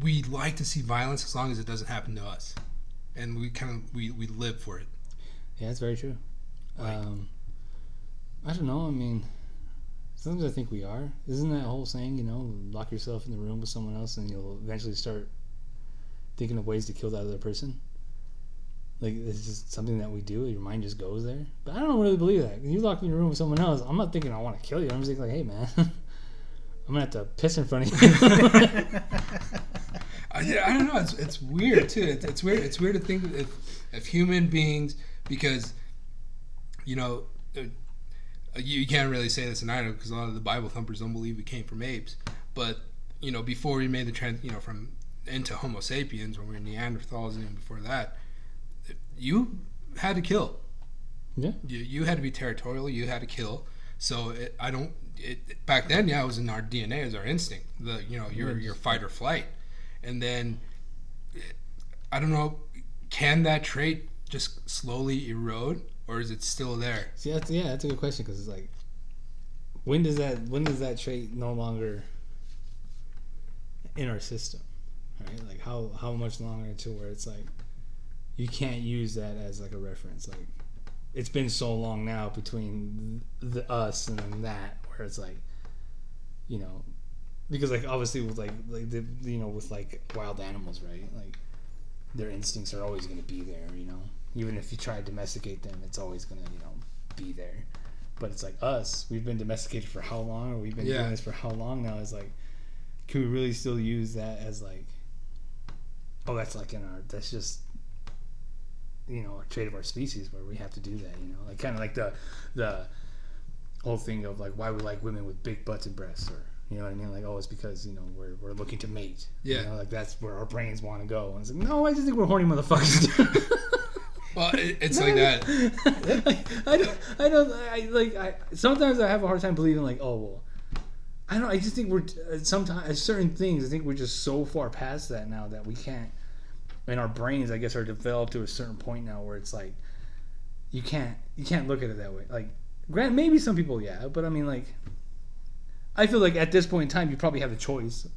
we like to see violence as long as it doesn't happen to us, and we live for it. Yeah, that's very true. Like, I don't know. I mean, sometimes I think we are. Isn't that whole saying, you know, lock yourself in the room with someone else and you'll eventually start thinking of ways to kill that other person? Like, it's just something that we do. Your mind just goes there. But I don't really believe that. When you lock me in a room with someone else, I'm not thinking I want to kill you. I'm just thinking like, hey, man, I'm going to have to piss in front of you. I don't know. It's weird, too. It's weird. It's weird to think if human beings, because, you know, you can't really say this in Idaho because a lot of the Bible thumpers don't believe we came from apes. But, you know, before we made the trend, you know, from into Homo sapiens, when we were Neanderthals, and even before that, you had to kill. Yeah. You had to be territorial. You had to kill. So back then, yeah, it was in our DNA, it was our instinct. Your fight or flight. And then, I don't know, can that trait just slowly erode, or is it still there? See, that's a good question, because it's like, when does that trait no longer in our system, right? Like how much longer until where it's like you can't use that as like a reference? Like, it's been so long now between us and then that, where it's like, you know, because like obviously with with like wild animals, right? Like, their instincts are always going to be there, you know. Even if you try to domesticate them, it's always going to, you know, be there. But it's like us, we've been domesticated for how long, or we've been doing this for how long now? It's like, can we really still use that as like, oh, that's like that's just, you know, a trait of our species where we have to do that, you know, like kind of like the whole thing of like why we like women with big butts and breasts, or, you know what I mean? Like, oh, it's because, you know, we're looking to mate. Yeah. You know, like that's where our brains want to go. And it's like, no, I just think we're horny motherfuckers. Well, it's like that. Sometimes I have a hard time believing like, oh, well, I just think we're sometimes certain things. I think we're just so far past that now that we can't. And our brains, I guess, are developed to a certain point now where it's like you can't look at it that way. Like, granted, maybe some people, yeah, but I mean, like, I feel like at this point in time, you probably have the choice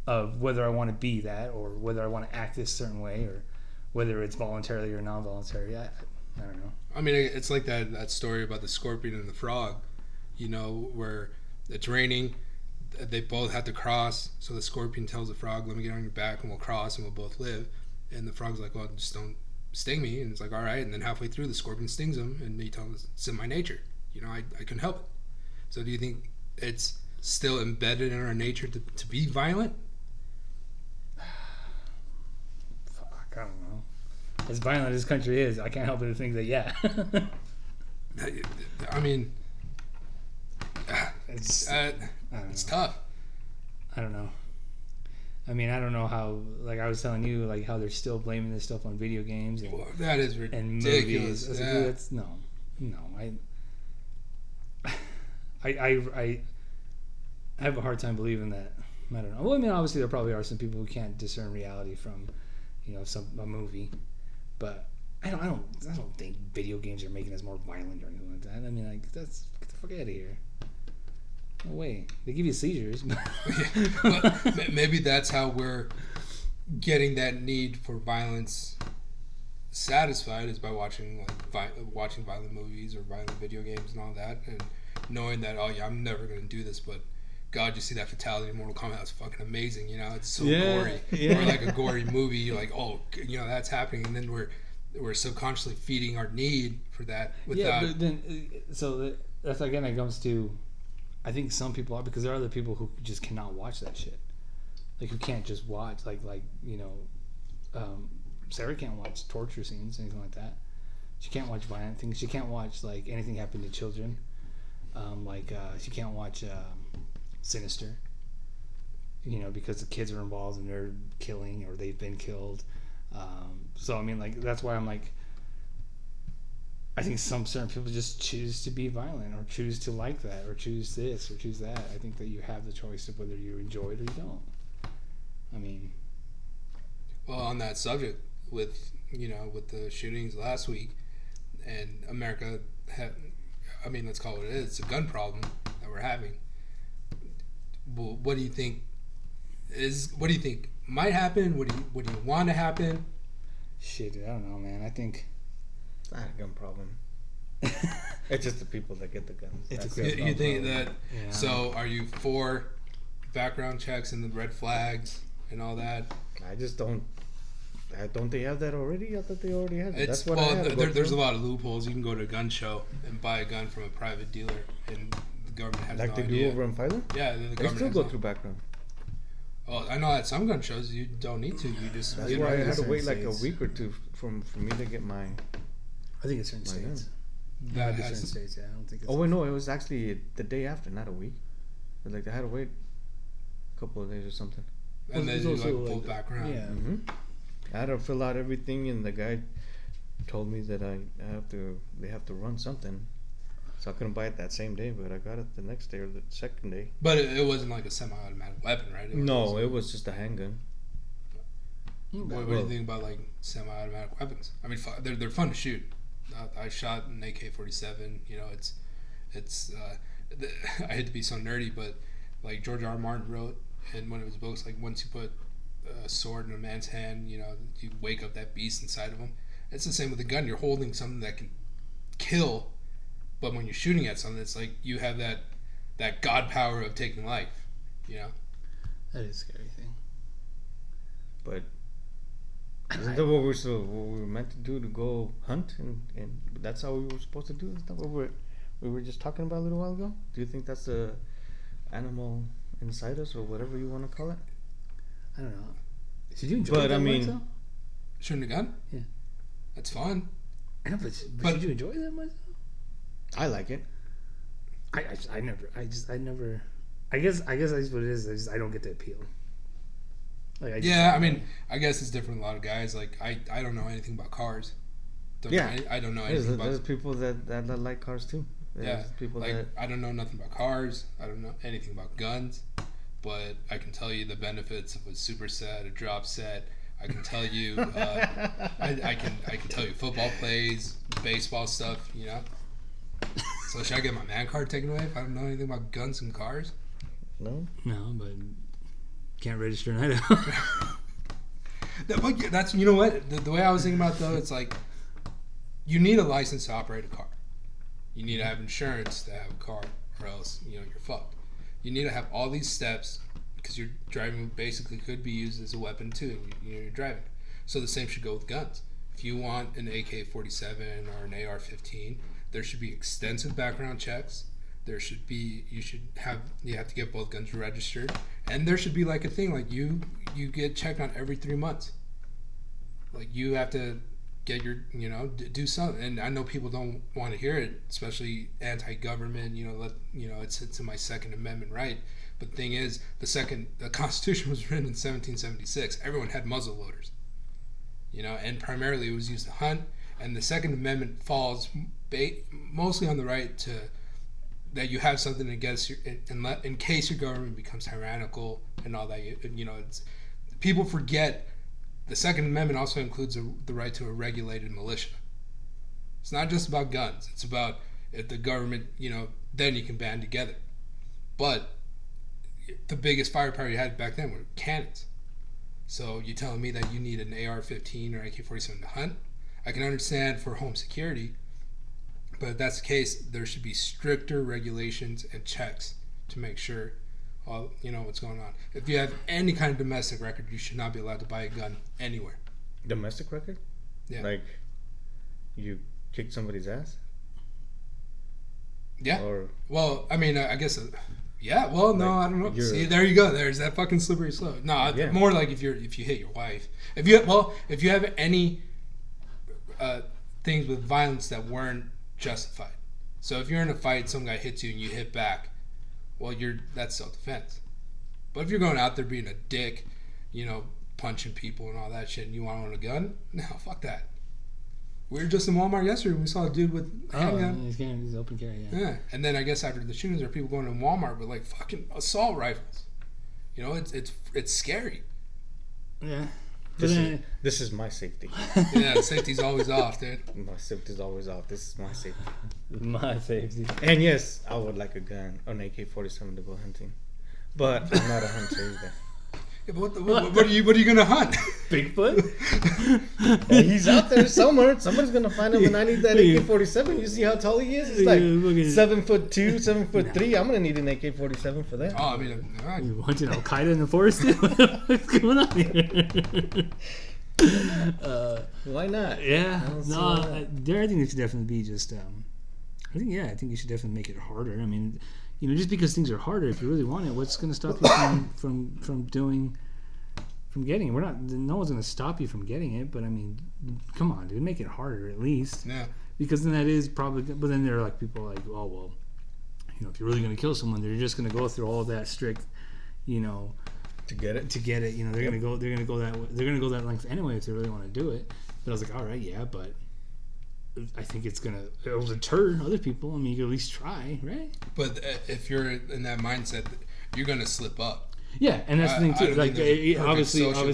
of whether I want to be that, or whether I want to act this certain way, or whether it's voluntarily or non-voluntarily. I don't know. I mean, it's like that story about the scorpion and the frog, you know, where it's raining, they both have to cross, so the scorpion tells the frog, let me get on your back and we'll cross and we'll both live. And the frog's like, well, just don't sting me. And it's like, all right. And then halfway through, the scorpion stings him, and he tells him it's in my nature. You know, I couldn't help it. So do you think it's still embedded in our nature to be violent? Fuck, I don't know. As violent as this country is, I can't help but to think that, yeah. I mean, it's tough. I don't know. I mean, I don't know how, like I was telling you, like how they're still blaming this stuff on video games and, well, that is ridiculous. And movies. Like, dude, that's, no. I have a hard time believing that. I don't know. Well, I mean, obviously there probably are some people who can't discern reality from, you know, a movie, but I don't think video games are making us more violent or anything like that. I mean, like, get the fuck out of here. No way. They give you seizures. Well, maybe that's how we're getting that need for violence satisfied, is by watching violent movies or violent video games and all that, and knowing that, oh yeah, I'm never going to do this, but God, you see that fatality in Mortal Kombat, that's fucking amazing, you know, it's so gory. Yeah. Or like a gory movie, you're like, oh, you know, that's happening, and then we're subconsciously feeding our need for that without... Yeah, but then, so that's again, it comes to, I think some people are, because there are other people who just cannot watch that shit. Like, who can't just watch, like you know, Sarah can't watch torture scenes, anything like that. She can't watch violent things. She can't watch, like, anything happening to children. She can't watch Sinister, you know, because the kids are involved and they're killing or they've been killed. So I mean, like, that's why I'm like, I think some certain people just choose to be violent, or choose to like that, or choose this, or choose that. I think that you have the choice of whether you enjoy it or you don't. I mean, well, on that subject with with the shootings last week, and America let's call it what it is. It's a gun problem that we're having. Well, what do you think might happen? What do you want to happen? Shit, I don't know, man. I think It's not a gun problem. It's just the people that get the guns. You think that? Yeah. So, are you for background checks and the red flags and all that? I just don't. Don't they have that already? I thought they already had it. That's what I had to go there's a through. lot of loopholes. You can go to a gun show and buy a gun from a private dealer, and the government has Like no they idea. do over in Filer? Yeah, the They government still has go no- through background. Oh, I know at some gun shows you don't need to. You just That's get why I right had to certain wait like a states. week or two for me to get my. I think it's certain My states. that Certain has, states, yeah. I don't think it's. Oh wait, no, it was actually the day after, not a week. Like I had to wait a couple of days or something. and then It's you also like full like- background. Yeah. Mm-hmm. I had to fill out everything, and the guy told me that they have to run something, so I couldn't buy it that same day, but I got it the next day or the second day. But it wasn't like a semi-automatic weapon, right? No, it was just a handgun. What do you think about like semi-automatic weapons? I mean, they're fun to shoot. I shot an AK-47. It's I hate to be so nerdy, but like George R. R. Martin wrote in one of his books, like once you put a sword in a man's hand, you wake up that beast inside of him. It's the same with a gun. You're holding something that can kill, but when you're shooting at something, it's like you have that god power of taking life. That is a scary thing. But isn't that what we were meant to do, to go hunt, and that's how we were supposed to do? Is that what we were just talking about a little while ago? Do you think that's the animal inside us, or whatever you want to call it? I don't know. Did you enjoy But, that I mean- much, though? Shooting a gun? Yeah. That's fun. I know, but But- did you enjoy that much? I like it. I never. I guess that's what it is. I don't get the appeal. Like, I guess it's different. A lot of guys, like I don't know anything about cars. Yeah. I don't know There's, anything there's about. people that like cars too. There's Yeah, people like that. I don't know nothing about cars. I don't know anything about guns, but I can tell you the benefits of a superset, a drop set. I can tell you. I can tell you football plays, baseball stuff. So should I get my man card taken away if I don't know anything about guns and cars? No. No, but can't register an item. That's you know what the way I was thinking about it, though, it's like you need a license to operate a car. You need to have insurance to have a car, or else you're fucked. You need to have all these steps because your driving basically could be used as a weapon too. You're driving, so the same should go with guns. If you want an AK-47 or an AR-15, there should be extensive background checks. There should be you have to get both guns registered, and there should be like a thing like you get checked on every 3 months. Like you have to get your do something. And I know people don't want to hear it, especially anti-government. It's in my Second Amendment right. But the thing is, the Constitution was written in 1776. Everyone had muzzle loaders. And primarily it was used to hunt. And the Second Amendment falls mostly on the right to that you have something against in case your government becomes tyrannical and all that. People forget the Second Amendment also includes the right to a regulated militia. It's not just about guns. It's about if the government, then you can band together. But the biggest firepower you had back then were cannons. So you telling me that you need an AR-15 or AK-47 to hunt? I can understand for home security, but if that's the case, there should be stricter regulations and checks to make sure what's going on. If you have any kind of domestic record, you should not be allowed to buy a gun anywhere. Domestic record? Yeah. Like you kicked somebody's ass? Yeah. Or Well, I mean, I guess. Yeah. Well, no, Like, I don't know. you're- See, there you go. There's that fucking slippery slope. No, Yeah. more like if you hit your wife. If you have any things with violence that weren't justified. So if you're in a fight, some guy hits you and you hit back, well, that's self-defense. But if you're going out there being a dick, punching people and all that shit, and you want to own a gun, no, fuck that. We were just in Walmart yesterday. We saw a dude with a handgun. He's open carry. Yeah. Yeah, and then I guess after the shootings, there are people going to Walmart with like fucking assault rifles. It's scary. Yeah. This is my safety. Yeah, safety's always off, dude. My safety's always off. This is my safety. My safety. And yes, I would like a gun, an AK-47 to go hunting, but I'm not a hunter either. Yeah, but what are you gonna hunt? Bigfoot? And he's out there somewhere. Somebody's gonna find him, and I need that AK-47. You see how tall he is? He's like 7'2", 7'3". I'm gonna need an AK-47 for that. Oh, I mean, You hunting Al Qaeda in the forest? What's going on here? Why not? Yeah, no, there. I think it should definitely be just. I think you should definitely make it harder. I mean, just because things are harder, if you really want it, what's going to stop you from getting it? No one's going to stop you from getting it, but I mean, come on, dude, make it harder at least. Yeah. Because then that is probably. But then there are like people like, oh well, if you're really going to kill someone, they're just going to go through all that strict, to get it. They're gonna go that length anyway if they really want to do it. But I was like, all right, yeah, but I think it'll deter other people. I mean, you can at least try, right? But if you're in that mindset, you're gonna slip up. Yeah, and that's the thing too. Like, obviously, not...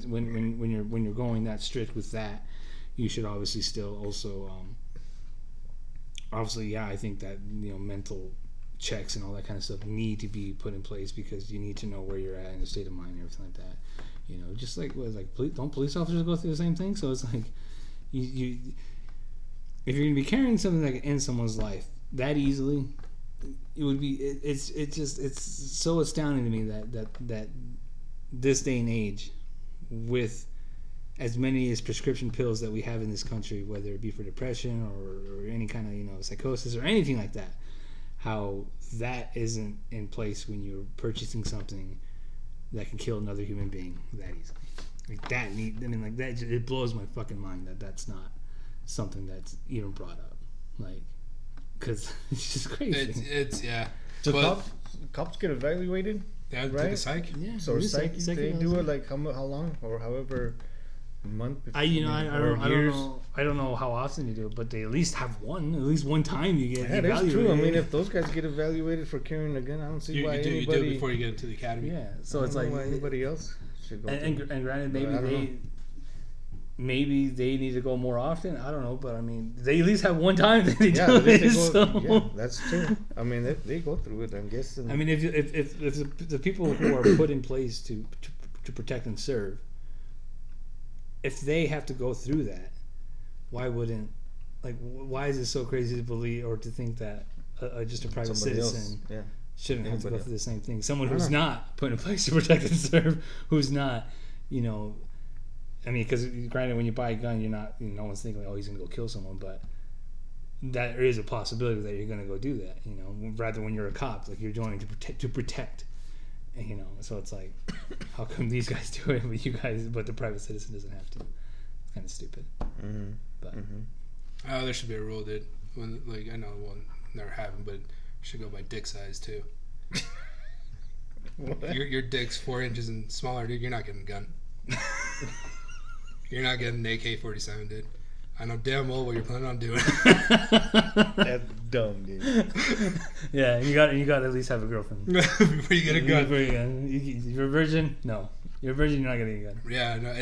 when you're going that strict with that, you should obviously still also, I think that mental checks and all that kind of stuff need to be put in place because you need to know where you're at in the state of mind and everything like that. Just like don't police officers go through the same thing? So it's like you if you're gonna be carrying something that can end someone's life that easily, it would be it's so astounding to me that this day and age, with as many as prescription pills that we have in this country, whether it be for depression or any kind of psychosis or anything like that, how that isn't in place when you're purchasing something that can kill another human being that easily. It blows my fucking mind that that's not something that's even brought up. Because it's just crazy. It's yeah. So cops get evaluated? Yeah, right? take a psych. Yeah. So psych, they do it like how long or however month? I don't know how often you do it, but they at least have one. At least one time you get evaluated. That's true. I mean, if those guys get evaluated for carrying a gun, I don't see why anybody. You do it before you get into the academy. Yeah. So it's like why anybody else should go. And granted, maybe they need to go more often. I don't know, but I mean, they at least have one time that they do it. Yeah, that's true. I mean, they go through it. I'm guessing. I mean, if the people who are put in place to protect and serve, if they have to go through that, why is it so crazy to believe or to think that just a private citizen shouldn't have to go through the same thing? Someone who's not put in place to protect and serve, who's not, I mean, because granted, when you buy a gun, you're not, no one's thinking, like, oh, he's going to go kill someone, but there is a possibility that you're going to go do that, rather when you're a cop, like you're joining to protect. So it's like, how come these guys do it, but the private citizen doesn't have to? It's kind of stupid. Mm-hmm. But there should be a rule, dude. When I know one never happened, but it should go by dick size too. Your dick's 4 inches and smaller, dude. You're not getting a gun. You're not getting an AK-47, dude. I know damn well what you're planning on doing. That's dumb, dude. Yeah, you got to at least have a girlfriend before you get a gun. You're a virgin? No. You're a virgin, you're not getting a gun. Yeah, no,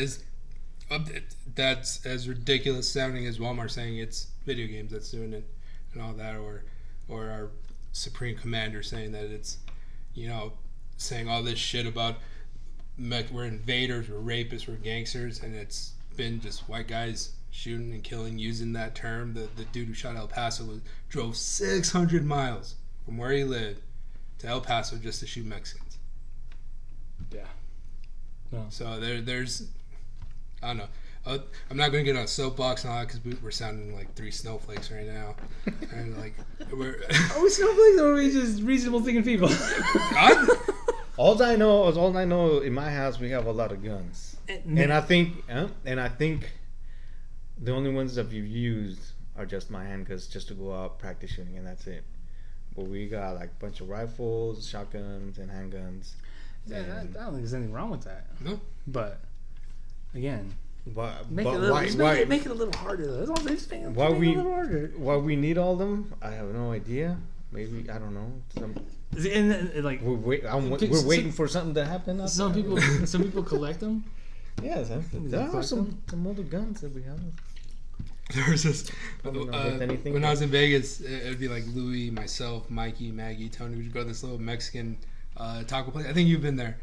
that's as ridiculous sounding as Walmart saying it's video games that's doing it and all that, or our Supreme Commander saying that it's, saying all this shit about we're invaders, we're rapists, we're gangsters, and it's been just white guys shooting and killing using that term. The dude who shot El Paso drove 600 miles from where he lived to El Paso just to shoot Mexicans. Yeah. No. So there's, I don't know. I'm not going to get on a soapbox and all that because we're sounding like 3 snowflakes right now. And we're are we snowflakes or are we just reasonable thinking people? All I know in my house we have a lot of guns, and I think the only ones that we've used are just my handguns, just to go out practice shooting, and that's it. But we got like a bunch of rifles, shotguns, and handguns. Yeah, I don't think there's anything wrong with that. No, but again, make it a little harder though. That's all they think. Why we need all of them? I have no idea. Maybe I don't know. And like we're waiting for something to happen. Some people collect them Yeah, there are some older guns that we have. There was this Probably not with anything, when I but- was in Vegas. It'd be like Louis, myself, Mikey, Maggie, Tony. We'd go to this little Mexican taco place. I think you've been there.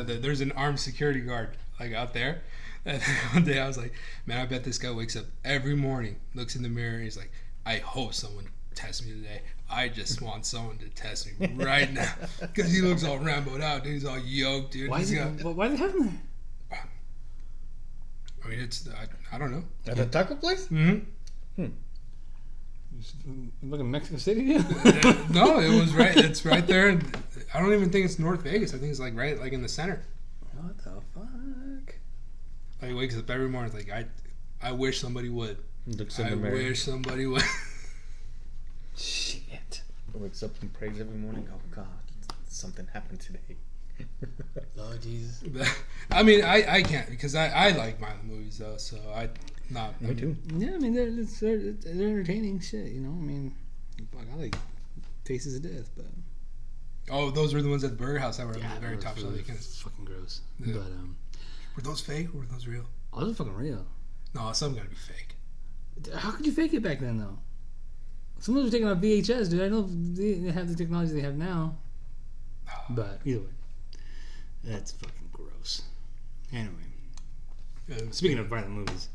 There's an armed security guard like out there. And one day I was like, man, I bet this guy wakes up every morning, looks in the mirror, and he's like, I hope someone tests me today. I just want someone to test me right now, because he looks all Rambo'd out, dude. He's all yoked, dude. Why is it happening there? I mean, it's I don't know. At the taco place? Mm-hmm. Look at Mexico City, dude. No, it was right. It's right there. I don't even think it's North Vegas. I think it's like right, like in the center. What the fuck? Like he wakes up every morning. Like I wish somebody would. Looks in I the mirror. wish somebody would. Shit. Wakes up and prays every morning. Oh God, something happened today. Oh Jesus. I mean, I can't because I like violent movies though. So I not. Me too. Yeah, I mean they're entertaining shit. You know, I mean, fuck, I like Faces of Death, but Oh, those were the ones at the Burger House that were yeah, at the very top shelf. You can- fucking gross. Yeah. But Were those fake or were those real? those are fucking real. No, some gotta be fake. How could you fake it back then, though? Some of them were taken on VHS, dude. I know they have the technology they have now. But either way, that's fucking gross. Anyway, speaking of violent movies,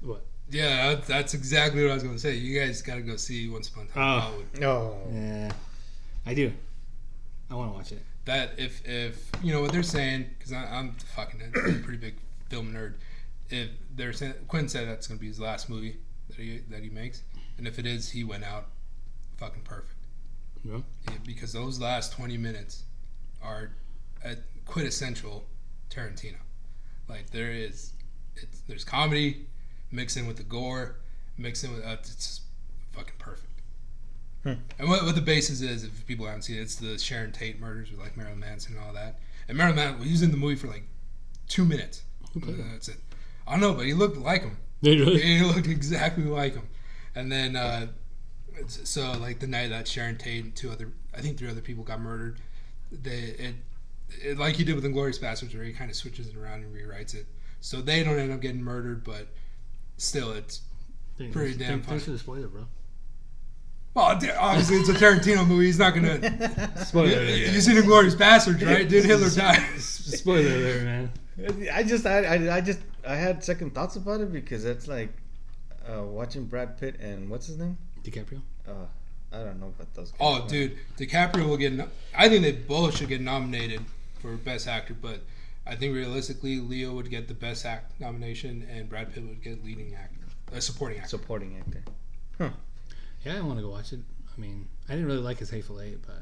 what? Yeah, that's exactly what I was going to say. You guys got to go see Once Upon a Time in Hollywood. Oh. Yeah, I do. I want to watch it. That if you know what they're saying, because I'm fucking a pretty big film nerd. If they're saying, Quentin said that's going to be his last movie that he makes, and if it is, he went out fucking perfect. Yeah. Yeah, because those last 20 minutes are a quintessential Tarantino. Like there's comedy mixed in with the gore, mixed in with it's fucking perfect. And what the basis is, if people haven't seen it, it's the Sharon Tate murders with like Marilyn Manson and all that. And Marilyn Manson, he was in the movie for like 2 minutes. That's it. I don't know, but he looked like him. He looked exactly like him. And then, so like the night that Sharon Tate and 3 other people got murdered, it like he did with Inglourious Basterds, where he kind of switches it around and rewrites it. So they don't end up getting murdered, but still, it's pretty damn funny. Thanks for the spoiler, bro. Well, obviously it's a Tarantino movie. He's not gonna. Spoiler. You seen Inglourious Basterds, right? Dude, Hitler died. Spoiler there, man. I had second thoughts about it because that's like watching Brad Pitt and what's his name? DiCaprio. I don't know about those guys. Oh, dude, DiCaprio will get. I think they both should get nominated for Best Actor, but I think realistically, Leo would get the Best Act nomination, and Brad Pitt would get leading actor, supporting actor. Supporting actor. Huh. Yeah, I want to go watch it. I mean, I didn't really like his Hateful Eight, but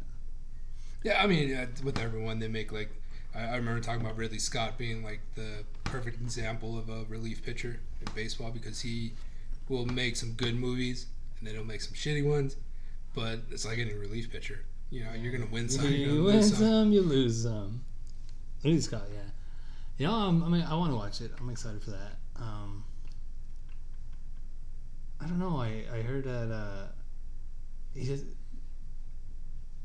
Yeah, I mean, with everyone, they make like. I remember talking about Ridley Scott being like the perfect example of a relief pitcher in baseball, because he will make some good movies and then he'll make some shitty ones, but it's like any relief pitcher. You know, you're gonna win some. you win some, you lose some. Ridley Scott, yeah. You know, I mean, I want to watch it. I'm excited for that. I don't know. I heard that he just.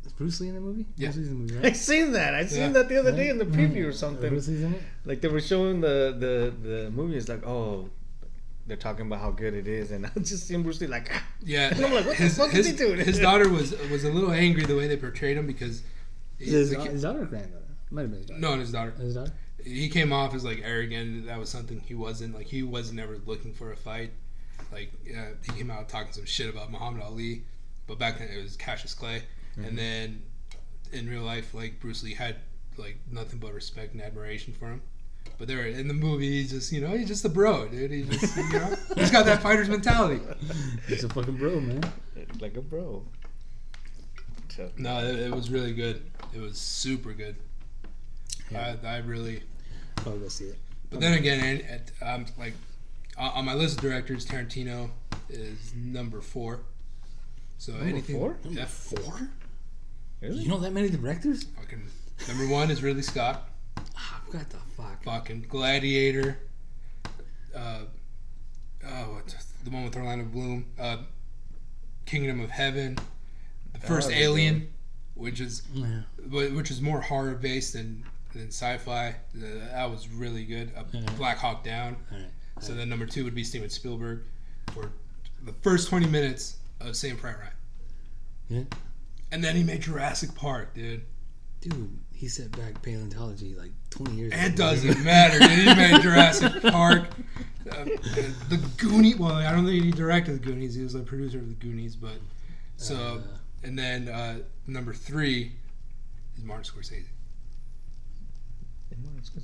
Is Bruce Lee in the movie? Yeah. Bruce Lee's in the movie, I right? seen that. I seen that the other day in the preview or something. Bruce Lee's in it? Like they were showing the movie. It's like, oh, they're talking about how good it is, and I just seen Bruce Lee like, ah. Yeah, And I'm like, what the fuck is he doing? His daughter was a little angry the way they portrayed him, because His daughter or granddaughter? Might have been his daughter. no, his daughter. His daughter? He came off as like arrogant. That was something he wasn't. Like he was never looking for a fight. Like he came out talking some shit about Muhammad Ali, but back then it was Cassius Clay. And then in real life, like Bruce Lee had like nothing but respect and admiration for him. But there in the movie, he's just he's just a bro, dude. He just he's got that fighter's mentality. He's a fucking bro, man. Like a bro. So, No, it was really good. It was super good. Yeah. I really. I'll go see it. But then again, like on my list of directors, Tarantino is number 4. So Number anything 4? Yeah, 4? really? You know that many directors? fucking number 1 is Ridley Scott. What the fuck? Fucking Gladiator. What's the one with Orlando Bloom? Kingdom of Heaven. The first Oh, Alien, which is Yeah. more horror based than And then sci-fi, that was really good. Black Hawk Down. All right. So then number 2 would be Steven Spielberg for the first 20 minutes of Saving Private Ryan. Yeah. And then he made Jurassic Park, dude. Dude, he set back paleontology like 20 years ago. It doesn't matter, dude. He made Jurassic Park. The Goonies. Well, I don't think he directed the Goonies. He was a producer of the Goonies, but so. And then number 3 is Martin Scorsese.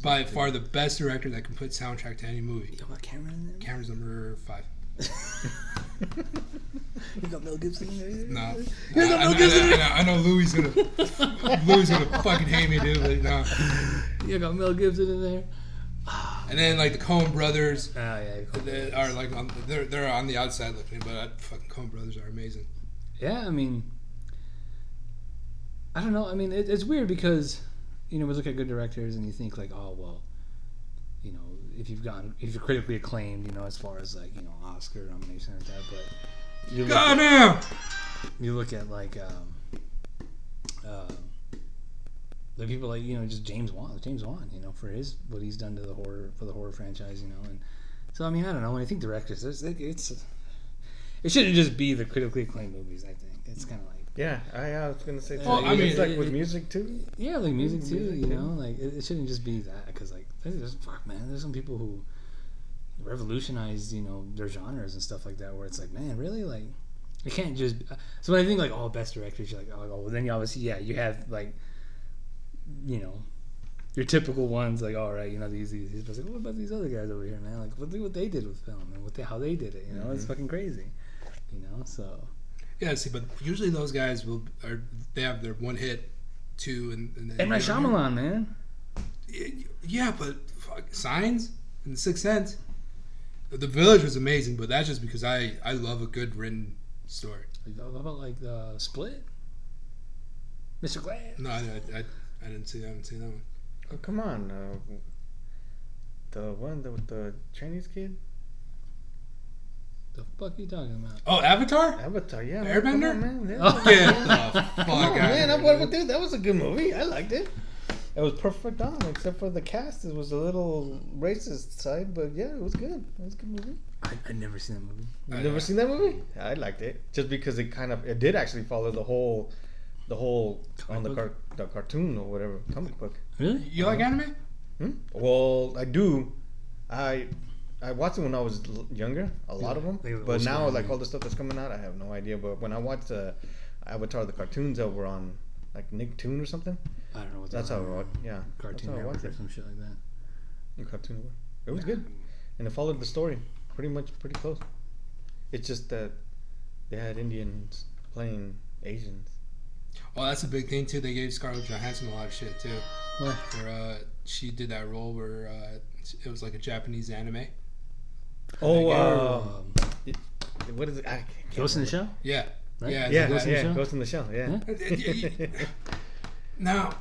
By far the best director that can put soundtrack to any movie. You got Cameron in there? Cameron's number 5. You got Mel Gibson in there? No. I know Louis gonna fucking hate me, dude, but no. You got Mel Gibson in there? And then like the Coen brothers. Oh yeah. They are like they're on the outside looking, but fucking Coen brothers are amazing. Yeah, I mean, I don't know. I mean, it's weird because, you know, we look at good directors and you think like, oh well, you know, if you're critically acclaimed, you know, as far as like, you know, Oscar nomination and that, but you look at like the people like, you know, just James Wan, you know, for what he's done to the horror franchise, you know, and so I mean, I don't know. When I think directors, it shouldn't just be the critically acclaimed movies. I think it's kind of like I was gonna say. Well, I mean, it's like with music too. Yeah, like music too. You know, like it shouldn't just be that, because like there's some people who revolutionized, you know, their genres and stuff like that, where it's like, man, really, like it can't just. So when I think like, oh, best directors, you're like, oh, well, then you obviously, yeah, you have like, you know, your typical ones, like, all right, you know, these. But like, what about these other guys over here, man? Like, look what they did with film and how they did it. You know, it's fucking crazy. You know, so. Yeah, see, but usually those guys they have their one hit, 2, and then Night Shyamalan, man. Yeah, but Signs and The Sixth Sense. The Village was amazing, but that's just because I love a good written story. How about like the Split? Mr. Glass? No, I didn't see that. I haven't seen that one. Oh, come on. The one with the Chinese kid? The fuck are you talking about? Oh, Avatar, yeah. Airbender? On, man. Yeah. Oh, get the fuck out Man, of here. that was a good movie. I liked it. It was perfect on, except for the cast. It was a little racist side, but yeah, it was good. It was a good movie. I'd never seen that movie. You've never seen that movie? I liked it just because it did actually follow the whole on the cartoon or whatever comic book. Really? You like anime? Well, I do. I watched it when I was younger, a lot of them. But now, like all the stuff that's coming out, I have no idea. But when I watched Avatar, the cartoons that were on, like Nicktoon or something. I don't know what that's how I watched. Yeah, Cartoon Network or some shit like that. The Cartoon Network. It was good, and it followed the story pretty close. It's just that they had Indians playing Asians. Oh, that's a big thing too. They gave Scarlett Johansson a lot of shit too. What? Where she did that role where it was like a Japanese anime. Oh, what is it? Ghost in the Shell? Yeah. Right? Yeah. Ghost in the Shell. Yeah. Now,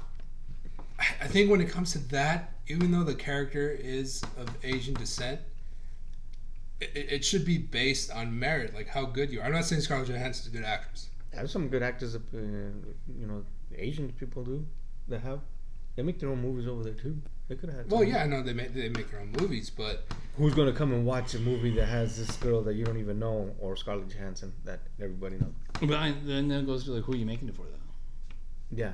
I think when it comes to that, even though the character is of Asian descent, it should be based on merit, like how good you are. I'm not saying Scarlett Johansson is a good actress. There's some good actors, you know, Asian people do. They make their own movies over there too. They could have had. Well, yeah, I know they make their own movies, but who's gonna come and watch a movie that has this girl that you don't even know, or Scarlett Johansson that everybody knows? But then it goes to like, who are you making it for though? Yeah.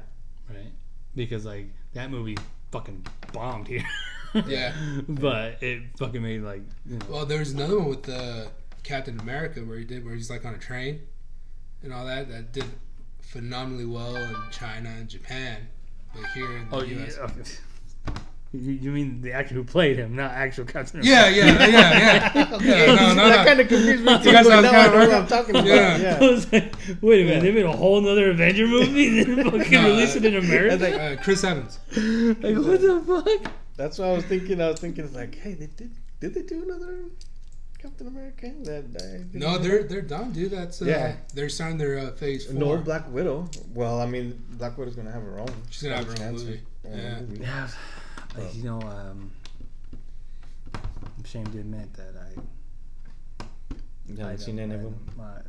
Right. Because like that movie fucking bombed here. Yeah. But it fucking made like, you know. Well, there was another one with Captain America where he's like on a train and all that did phenomenally well in China and Japan, but here in the US. Yeah. You mean the actor who played him, not actual Captain Yeah. Okay. No. That kind of confused me too. Because I But was now I kinda know what I'm talking about. Yeah. I was like, wait a minute, they made a whole nother Avenger movie and then fucking released it in America? Chris Evans. Like, what the fuck? That's what I was thinking. It's like, hey, did they do another Captain America? No, they're done, dude. That's they're starting their phase 4. No Black Widow. Well, I mean, Black Widow's gonna have her own. She's gonna have her own movie. Yeah. Like, you know, I'm ashamed to admit that You haven't seen any of them? No.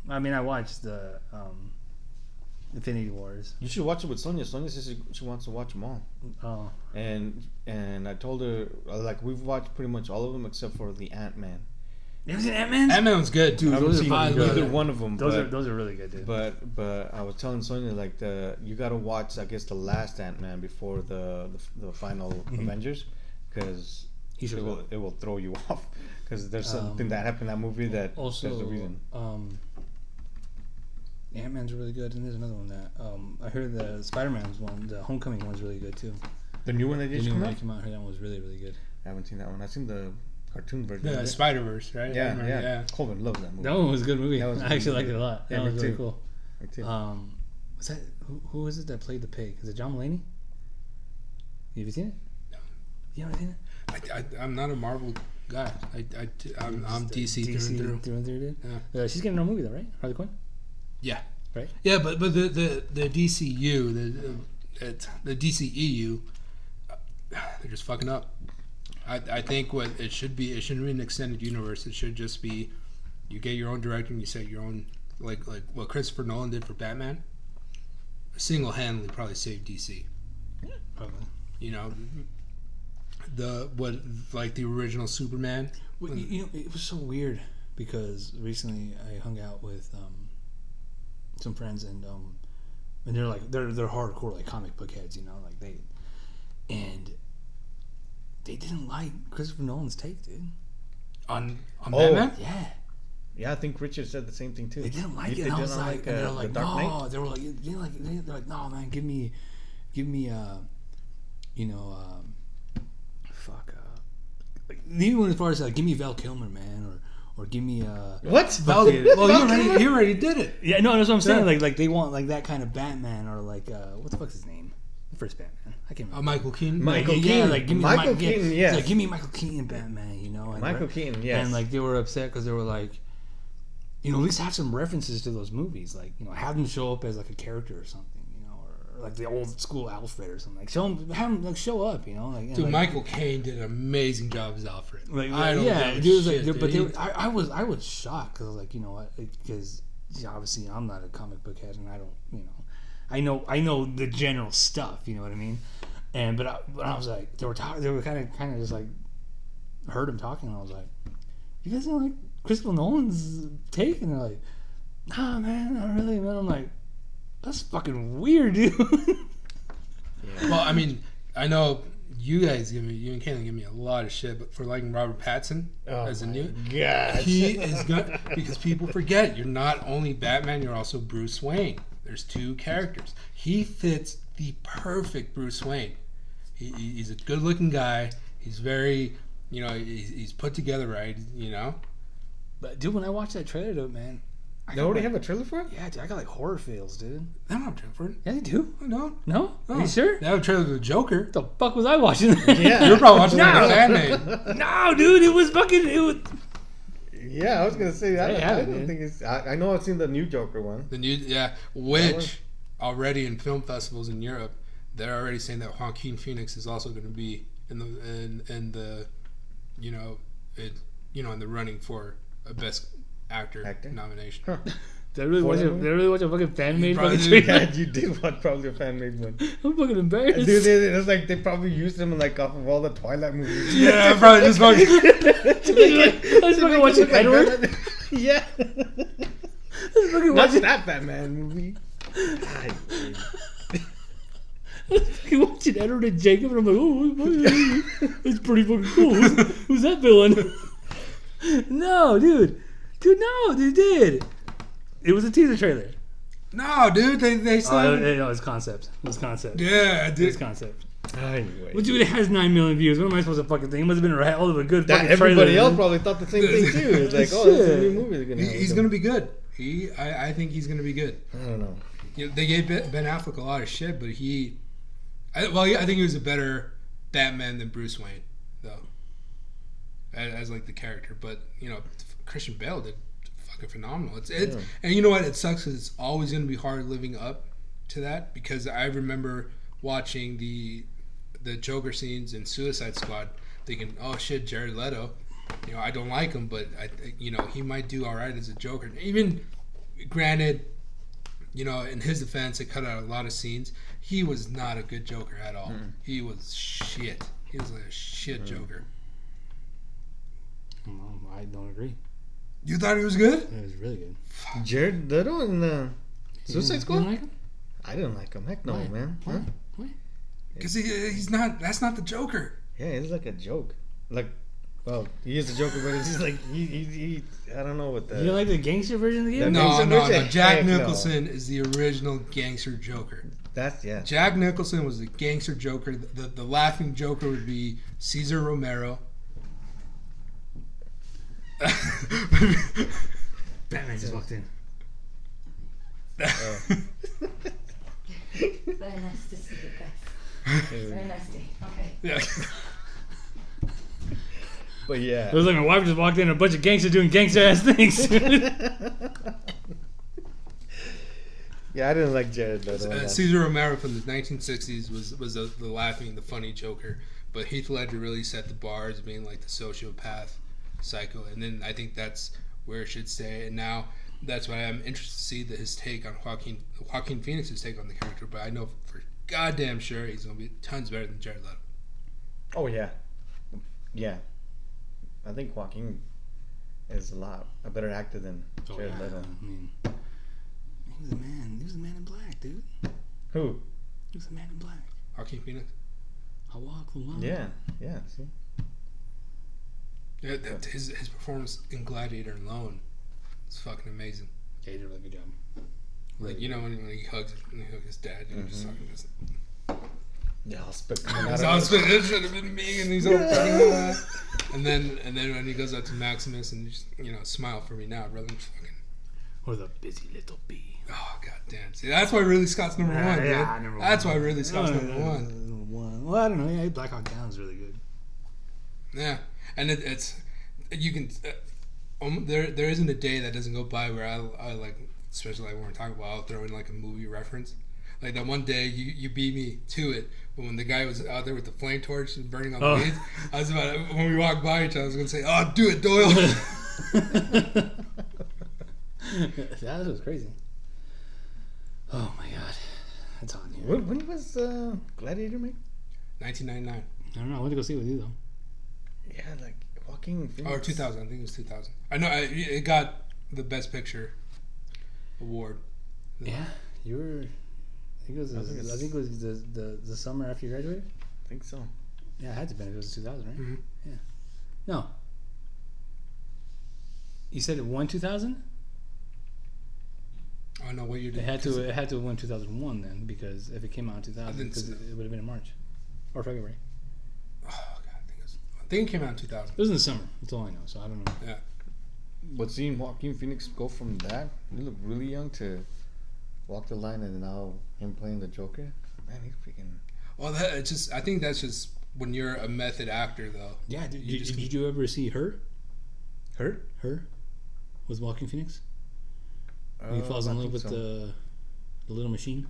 I mean, I watched the Infinity Wars. You should watch it with Sonia. Sonia says she wants to watch them all. Oh. And I told her, like, we've watched pretty much all of them except for the Ant-Man. You ever seen Ant-Man? Ant-Man was good, dude. I haven't Those are seen fine. either one of them. Those are really good, dude. But I was telling Sonia, like, you got to watch, I guess, the last Ant-Man before the final Avengers, because it will throw you off. Because there's something that happened in that movie that also, there's a reason. Ant-Man's really good, and there's another one that I heard the Spider-Man's one, the Homecoming one's really good too. The new one that just came out? I heard that one was really, really good. I haven't seen that one. I've seen the cartoon version. The Spider-Verse, right? Yeah. Colvin loves that movie. That one was a good movie. I actually liked it a lot. Yeah, that was really too. cool. Me too. Was that who is it that played the pig? Is it John Mulaney? Have you seen it? No. You haven't seen it? I'm not a Marvel guy. I'm DC through and through. Dude. Yeah. She's getting her movie though, right? Harley Quinn. Yeah. Right. Yeah, but the DCU, the DCEU, they're just fucking up. I think what it should be, it shouldn't be an extended universe. It should just be, you get your own director and you set your own, like what Christopher Nolan did for Batman. Single-handedly probably saved DC. Probably. You know, the original Superman. Well, it was so weird because recently I hung out with some friends and they're like they're hardcore like comic book heads, you know, like they didn't like Christopher Nolan's take, dude. On Batman? Yeah. Yeah, I think Richard said the same thing too. They didn't like it. And I was like, and they're like, no. They were like, they're like, no, man, give me, even when as far as like, give me Val Kilmer, man, or give me what? Well, he already did it. Yeah, no, that's what I'm saying. Yeah. Like they want like that kind of Batman, or like what the fuck's his name? The first Batman. I can't remember. Michael Keaton. Yeah, like give me Michael Keaton. Yeah, like give me Michael Keaton Batman. You know, and Michael Keaton. Yes. And like they were upset because they were like, at least have some references to those movies. Like have them show up as like a character or something. Or like the old school Alfred or something. Like have him like show up. Like dude, like, Michael Caine did an amazing job as Alfred. Like I don't know. Dude, but I was shocked because like what, because obviously I'm not a comic book head and I don't I know the general stuff, you know what I mean? And but I was like, they were kind of just like heard him talking, and I was like, you guys don't like Christopher Nolan's take? And they're like, nah, man, not really, man. I'm like, that's fucking weird, dude. Yeah. Well, I mean, I know you and Caitlin give me a lot of shit, but for liking Robert Pattinson as a new, he is good because people forget you're not only Batman, you're also Bruce Wayne. There's two characters. He fits the perfect Bruce Wayne. He's a good-looking guy. He's very, he's put together right, But dude, when I watched that trailer, though, man, they already have a trailer for it? Yeah, dude, I got like horror feels, dude. They don't have a trailer for it. Yeah, they do. No. Are you sure? They have a trailer for the Joker. What the fuck was I watching? Yeah, you were probably watching that fan made. No, dude, it was. Yeah, I was gonna say I don't think it's. I know I've seen the new Joker one. Which already in film festivals in Europe, they're already saying that Joaquin Phoenix is also going to be in the in the running for a best actor? Nomination. Huh. Did I really watch a fucking fan made one? Yeah, you did watch probably a fan made one. I'm fucking embarrassed. Dude, it was like they probably used them like off of all the Twilight movies. Yeah, probably just fucking. I was fucking watching Edward. Yeah. What's that Batman movie? I was fucking watching Edward and Jacob, and I'm like, oh, it's pretty fucking cool. Who's that villain? No, dude, no, they did. It was a teaser trailer. No, dude, they said. No, it's concept. Yeah, dude. It's concept. Anyway. Well, dude, it has 9 million views. What am I supposed to fucking think? It must have been a hell of a good fucking trailer. Everybody else probably thought the same thing too. It's like, oh, this is a new movie they're gonna have. He's gonna be good. I think he's gonna be good. I don't know. They gave Ben Affleck a lot of shit, but I think he was a better Batman than Bruce Wayne, though, as like the character. But Christian Bale did fucking phenomenal. And you know what? It sucks because it's always going to be hard living up to that, because I remember watching the Joker scenes in Suicide Squad, thinking, oh shit, Jared Leto. I don't like him, but he might do all right as a Joker. Even granted, you know, in his defense, it cut out a lot of scenes. He was not a good Joker at all. He was shit. He was like a shit Joker. Well, I don't agree. You thought he was good? It was really good. Jared Leto in the Suicide You Squad? didn't like him? I didn't like him. Heck no, Why? man. Why? Huh? Why? Because he's not. That's not the Joker. Yeah, it's like a joke. Like, well, he is a Joker, but it's just like he I don't know what the. You don't like the gangster version of the game? No. Jack Heck no. Nicholson is the original gangster Joker. That's Jack Nicholson was the gangster Joker. The laughing Joker would be Cesar Romero. Batman just walked in. Very nice to see you guys. Very nice day. Okay. Yeah. But yeah. It was like my wife just walked in and a bunch of gangsters doing gangster ass things. Yeah, I didn't like Jared Leto. Cesar Romero from the 1960s was the laughing, the funny Joker, but Heath Ledger really set the bar as being like the sociopath, psycho, and then I think that's where it should stay. And now that's why I'm interested to see his take on Joaquin Phoenix's take on the character. But I know for goddamn sure he's gonna be tons better than Jared Leto. Oh yeah, yeah. I think Joaquin is a better actor than Jared Leto. I mean, he was a man. He was a man in black, dude. Who? He was a man in black. Joaquin Phoenix. I walk the line. Yeah. See. Yeah, his performance in Gladiator alone is fucking amazing. Yeah, he did a really good job. Like, you know, when he hugs his dad, you know, just talking this. Yeah, I'll spit. It should have been me, and he's all fucking. And then when he goes out to Maximus and just, you know, smile for me now, rather than fucking. Or the busy little bee. Oh goddamn! See, that's why Ridley Scott's number one, dude. Number That's one. why Ridley Scott's number one. Number one. Well, I don't know. Yeah, Black Hawk Down is really good. Yeah, and it's you can. There isn't a day that doesn't go by where I like, especially like when we're talking about, I'll throw in like a movie reference. Like that one day you beat me to it, but when the guy was out there with the flame torch and burning all the weeds, I was about to, when we walked by each other, I was gonna say, "Oh, do it, Doyle." That was crazy. Oh my god, that's on here. When was Gladiator made? 1999 I don't know. I went to go see it with you though. Yeah, like Joaquin Phoenix. or 2000. I think it was 2000. I know it got the Best Picture award. Yeah, you were. I think it was the summer after you graduated. I think so. Yeah, it had to be. It was 2000, right? Mm-hmm. Yeah. No. You said it won 2000. I don't know what year did It had to have won 2001 then, because if it came out in 2000, because it would have been in March or February. Oh god, I think it came out in 2000. It was in the summer. That's all I know. So I don't know. Yeah. But seeing Joaquin Phoenix go from that, he looked really young, to walk the line, and now him playing the Joker, man, he's freaking. Well, I think that's just when you're a method actor, though. Yeah, dude. You just- Did you ever see Her? Her? Her? With Joaquin Phoenix? He falls in love with the little machine.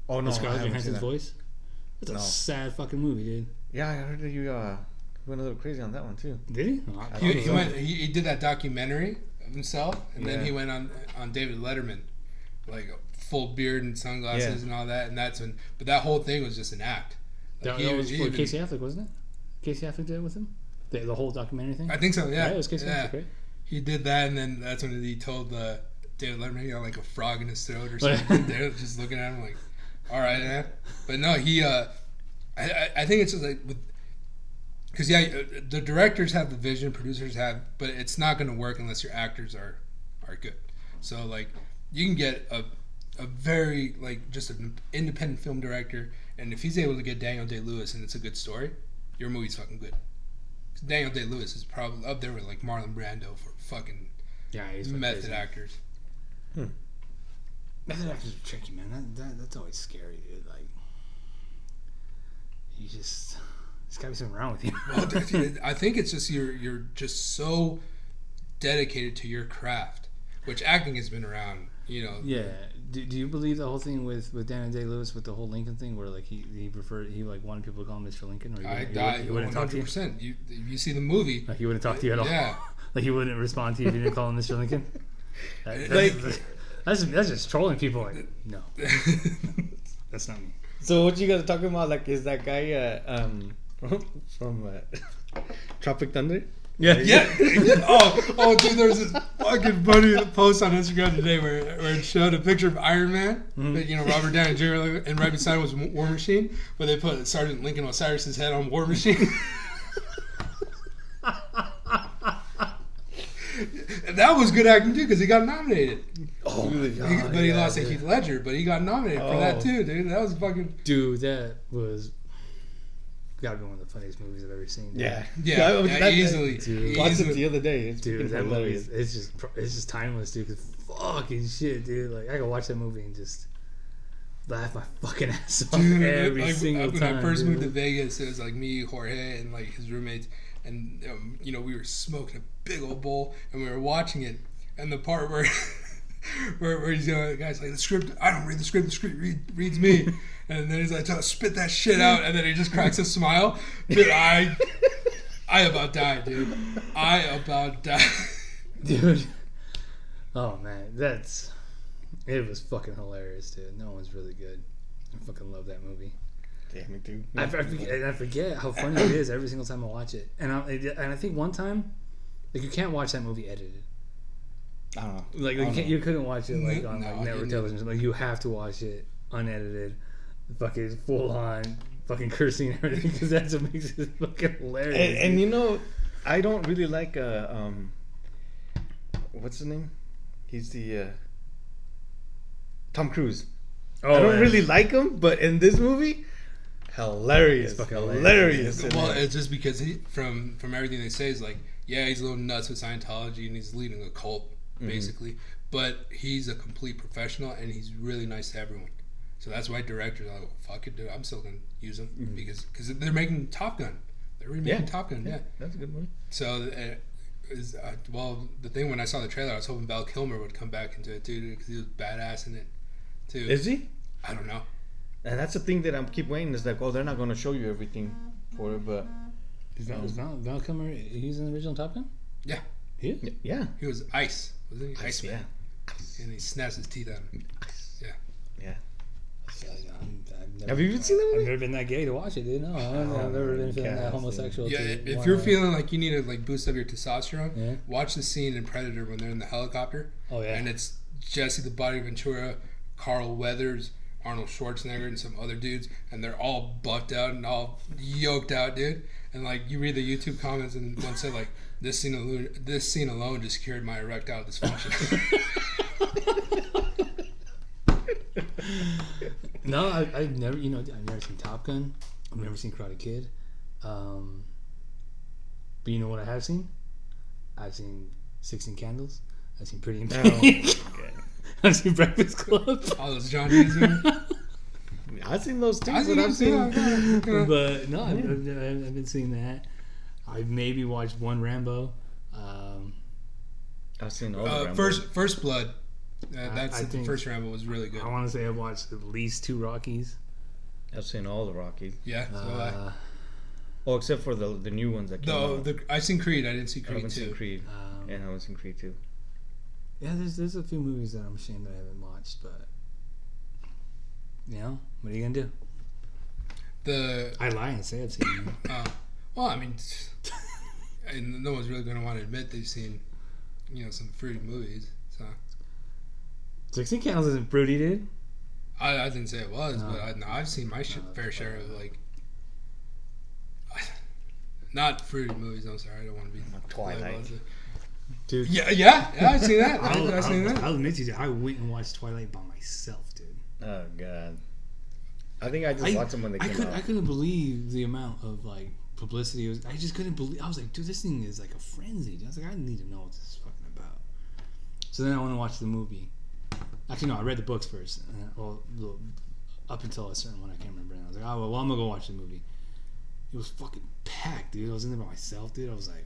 Oh no, With I Scarlett haven't seen Johansson's that. voice. It's a No. sad fucking movie, dude. Yeah, I heard that you went a little crazy on that one too. Did he? He did that documentary of himself, and then Yeah. he went on David Letterman, like a full beard and sunglasses and all that, and that's when. But that whole thing was just an act. Like, That was for even- Casey Affleck, wasn't it? Casey Affleck did it with him? The whole documentary thing? I think so. Yeah, Right, it was Casey Affleck, right? He did that, and then that's when he told David Letterman, you know, like a frog in his throat or something. They're just looking at him like, all right, man. But no, he. I think it's just like because the directors have the vision, producers have, but it's not going to work unless your actors are good. So like you can get a very like just an independent film director, and if he's able to get Daniel Day-Lewis and it's a good story, your movie's fucking good. Daniel Day-Lewis is probably up there with like Marlon Brando for fucking He's method crazy. actors. Method actors are tricky, man. That's always scary, dude. Like, there's gotta be something wrong with you. Well, dude, I think it's just you're just so dedicated to your craft, which acting has been around, you know. Yeah. Do you believe the whole thing with Daniel Day-Lewis with the whole Lincoln thing, where like he like wanted people to call him Mr. Lincoln, or He wouldn't talk to you. You see the movie, Like he wouldn't talk to you at all. Yeah. Like he wouldn't respond to you if you didn't call him Mr. Lincoln. That's just trolling people. Like, no, that's not me. So what you guys are talking about? Like, is that guy from Tropic Thunder? Yeah. Oh, dude, there was this fucking funny post on Instagram today where it showed a picture of Iron Man, but, Robert Downey Jr. and right beside it was War Machine, where they put Sergeant Lincoln Osiris's head on War Machine. And that was good acting too, because he got nominated. Oh my god! But he lost to Heath Ledger, but he got nominated for that too, dude. That was fucking. Dude, that was. Gotta be one of the funniest movies I've ever seen. Dude. Yeah, easily. Watched it the other day. Dude, that movie it's just timeless, dude. Cause fucking shit, dude. Like I could watch that movie and just laugh my fucking ass off every single time. When I first moved to Vegas, it was like me, Jorge, and like his roommates, and we were smoking a big old bowl, and we were watching it, and the part where where he's the guy's like, the script, I don't read the script reads me. And then he's like, spit that shit out, and then he just cracks a smile. Dude, I about died, dude. I about died. Dude. Oh, man. It was fucking hilarious, dude. No one's really good. I fucking love that movie. Yeah, me too. I forget how funny it is every single time I watch it. And I think one time, like, you can't watch that movie edited. I don't know. Like you couldn't watch it like on like network television. Like you have to watch it unedited, fucking full on, fucking cursing and everything, because that's what makes it fucking hilarious. And I don't really like what's his name? He's the Tom Cruise. I don't really like him, but in this movie, hilarious, fucking hilarious. Well, it's just because from everything they say is like, yeah, he's a little nuts with Scientology and he's leading a cult. Basically, but he's a complete professional and he's really nice to everyone. So that's why directors are like, well, fuck it, dude, I'm still gonna use him because they're making Top Gun. They're remaking Top Gun. Yeah, that's a good movie. So, the thing when I saw the trailer, I was hoping Val Kilmer would come back into it too, because he was badass in it too. Is he? I don't know. And that's the thing that I keep waiting is like, they're not gonna show you everything for it, but is Val Kilmer? He's in the original Top Gun. Yeah. He is? Yeah. He was Ice. Wasn't he? Iceman. Yeah. And he snaps his teeth at him. Yeah. I've Have you even seen that movie? I've never been that gay to watch it, dude. No, I've never been feeling that homosexual. Yeah, if you're feeling like you need to like boost up your testosterone, watch the scene in Predator when they're in the helicopter. Oh yeah. And it's Jesse the Body Ventura, Carl Weathers, Arnold Schwarzenegger, and some other dudes, and they're all bucked out and all yoked out, dude. And like you read the YouTube comments, and one said like, This scene alone just cured my erectile dysfunction. No, I've never seen Top Gun. I've never seen Karate Kid. But you know what I have seen? I've seen 16 Candles. I've seen Pretty in Pink. I've seen Breakfast Club. All those John Hughes movies. I've seen those too. But no, I've been seeing that. I've maybe watched one Rambo. I've seen all the Rambo. First Blood. The first Rambo was really good. I want to say I've watched at least 2 Rockies. I've seen all the Rockies. Yeah. Oh, except for the new ones that came out. I've seen Creed. I didn't see Creed 2. I haven't seen Creed. And I haven't seen Creed 2. Yeah, there's a few movies that I'm ashamed that I haven't watched, but what are you gonna do? I lie and say I've seen them. Well, I mean, and no one's really gonna want to admit they've seen, some fruity movies. So 16 Candles isn't fruity, dude. I didn't say it was, but I've seen my fair share of like. Not fruity movies. I'm sorry, I don't want to be Twilight. Dude. Yeah, I've seen that. I've seen that. I'll admit to you, I went and watched Twilight by myself, dude. Oh god. I think I just watched them when they came out. I couldn't believe the amount of like publicity. I just couldn't believe. I was like, dude, this thing is like a frenzy. I was like, I need to know what this is fucking about. So then I went and watched the movie. Actually, no, I read the books first. Up until a certain one, I can't remember. And I was like, oh well, I'm gonna go watch the movie. It was fucking packed, dude. I was in there by myself, dude. I was like,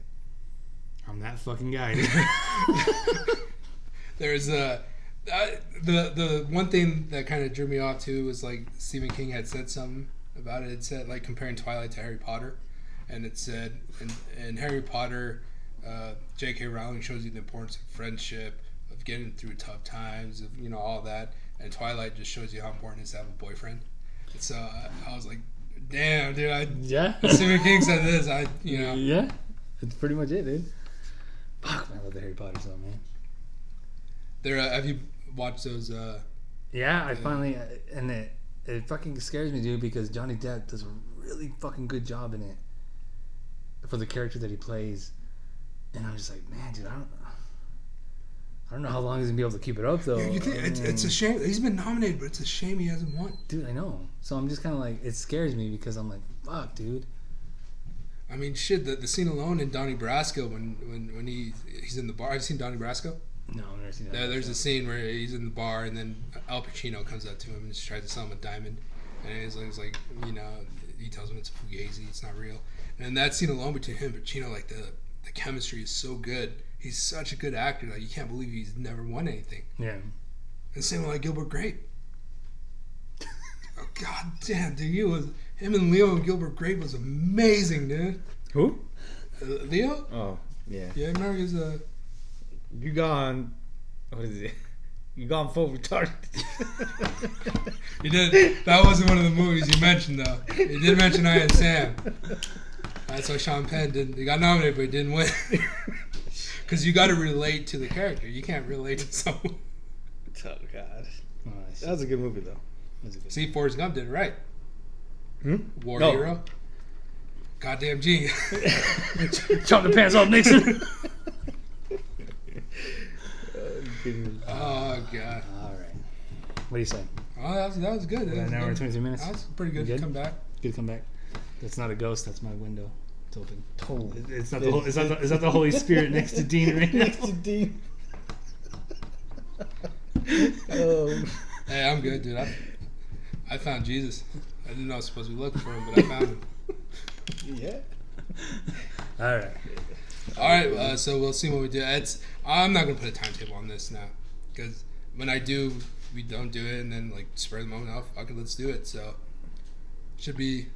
I'm that fucking guy. There's the one thing that kind of drew me off too was like Stephen King had said something about it. It said like comparing Twilight to Harry Potter, and it said in Harry Potter, J.K. Rowling shows you the importance of friendship, of getting through tough times, of all that. And Twilight just shows you how important it is to have a boyfriend. And so I was like, damn, dude. Stephen King said this. Yeah, that's pretty much it, dude. Fuck, man, I love the Harry Potter stuff, man. Have you watched those? Yeah, I finally, and it fucking scares me, dude, because Johnny Depp does a really fucking good job in it for the character that he plays, and I'm just like, man, dude, I don't know how long he's gonna be able to keep it up, though. You think it's a shame he's been nominated, but it's a shame he hasn't won. Dude, I know. So I'm just kind of like, it scares me because I'm like, fuck, dude. I mean, shit. The scene alone in Donnie Brasco when he's in the bar. Have you seen Donnie Brasco? No, I've never seen that. There's a scene where he's in the bar and then Al Pacino comes up to him and just tries to sell him a diamond, and he's like, he tells him it's a fugazi, it's not real. And that scene alone between him and Pacino, like the chemistry is so good. He's such a good actor. Like you can't believe he's never won anything. Yeah. And same with like Gilbert Grape. Oh god damn, dude, him and Leo and Gilbert Grape was amazing, dude. Who? Leo? Oh, yeah. Yeah, I remember he was a. You gone? What is it? You gone full retarded? He did. That wasn't one of the movies you mentioned, though. He did mention I Am Sam. That's why Sean Penn didn't. He got nominated, but he didn't win. Because you got to relate to the character. You can't relate to someone. Oh God. Oh, That was a good movie, though. See, Forrest Gump did it right. War No. hero. Goddamn G. Chop the pants off, Nixon. Oh God. All right. What do you say? Oh, that was good. An hour and 23 minutes. That was pretty good. Good? Come back. Good comeback. That's not a ghost. That's my window. It's open. Oh. It's not the Holy Spirit next to Dean right now. Next to Dean. Hey, I'm good, dude. I found Jesus. I didn't know I was supposed to be looking for him, but I found him. Yeah. All right. All right, so we'll see what we do. I'm not gonna put a timetable on this now, because when I do, we don't do it, and then like spur of the moment, okay, let's do it. So should be.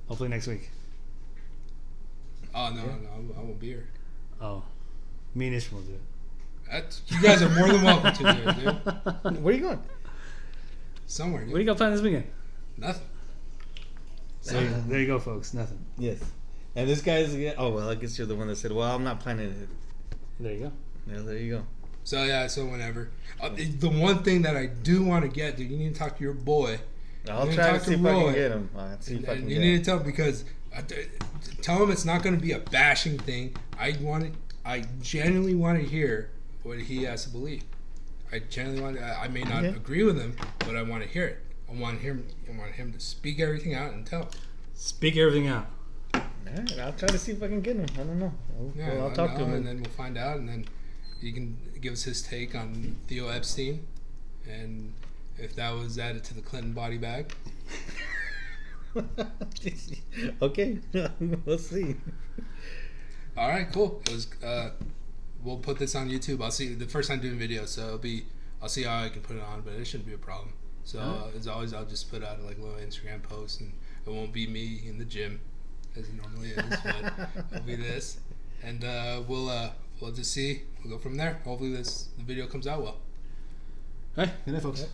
Hopefully next week. Oh no, I won't be here. Oh, me and Ishmael will do it. You guys are more than welcome to do it, dude. Where are you going? Somewhere, dude. What do you got planned this weekend? Nothing. So there you go, folks. Nothing. Yes. And this guy's again. Oh well, I guess you're the one that said, "Well, I'm not planning it." There you go. Yeah, there you go. So yeah, so whenever. The one thing that I do want to get, dude, you need to talk to your boy. I'll try to see if I can get him. See if I can You get need him. to tell him, because tell him it's not going to be a bashing thing. I genuinely want to hear what he has to believe. I may not agree with him, but I want to hear it. I want him to speak everything out and tell. Speak everything out. Alright, I'll try to see if I can get him. I don't know. I'll talk to him. And then we'll find out, and then he can give us his take on Theo Epstein, and if that was added to the Clinton body bag. Okay, we'll see. All right, cool. It was. We'll put this on YouTube. I'll see the first time doing video, so I'll see how I can put it on, but it shouldn't be a problem. So as always, I'll just put out like a little Instagram post, and it won't be me in the gym as it normally is, but it'll be this, and we'll just see. We'll go from there. Hopefully, the video comes out well. All right. Good night, folks.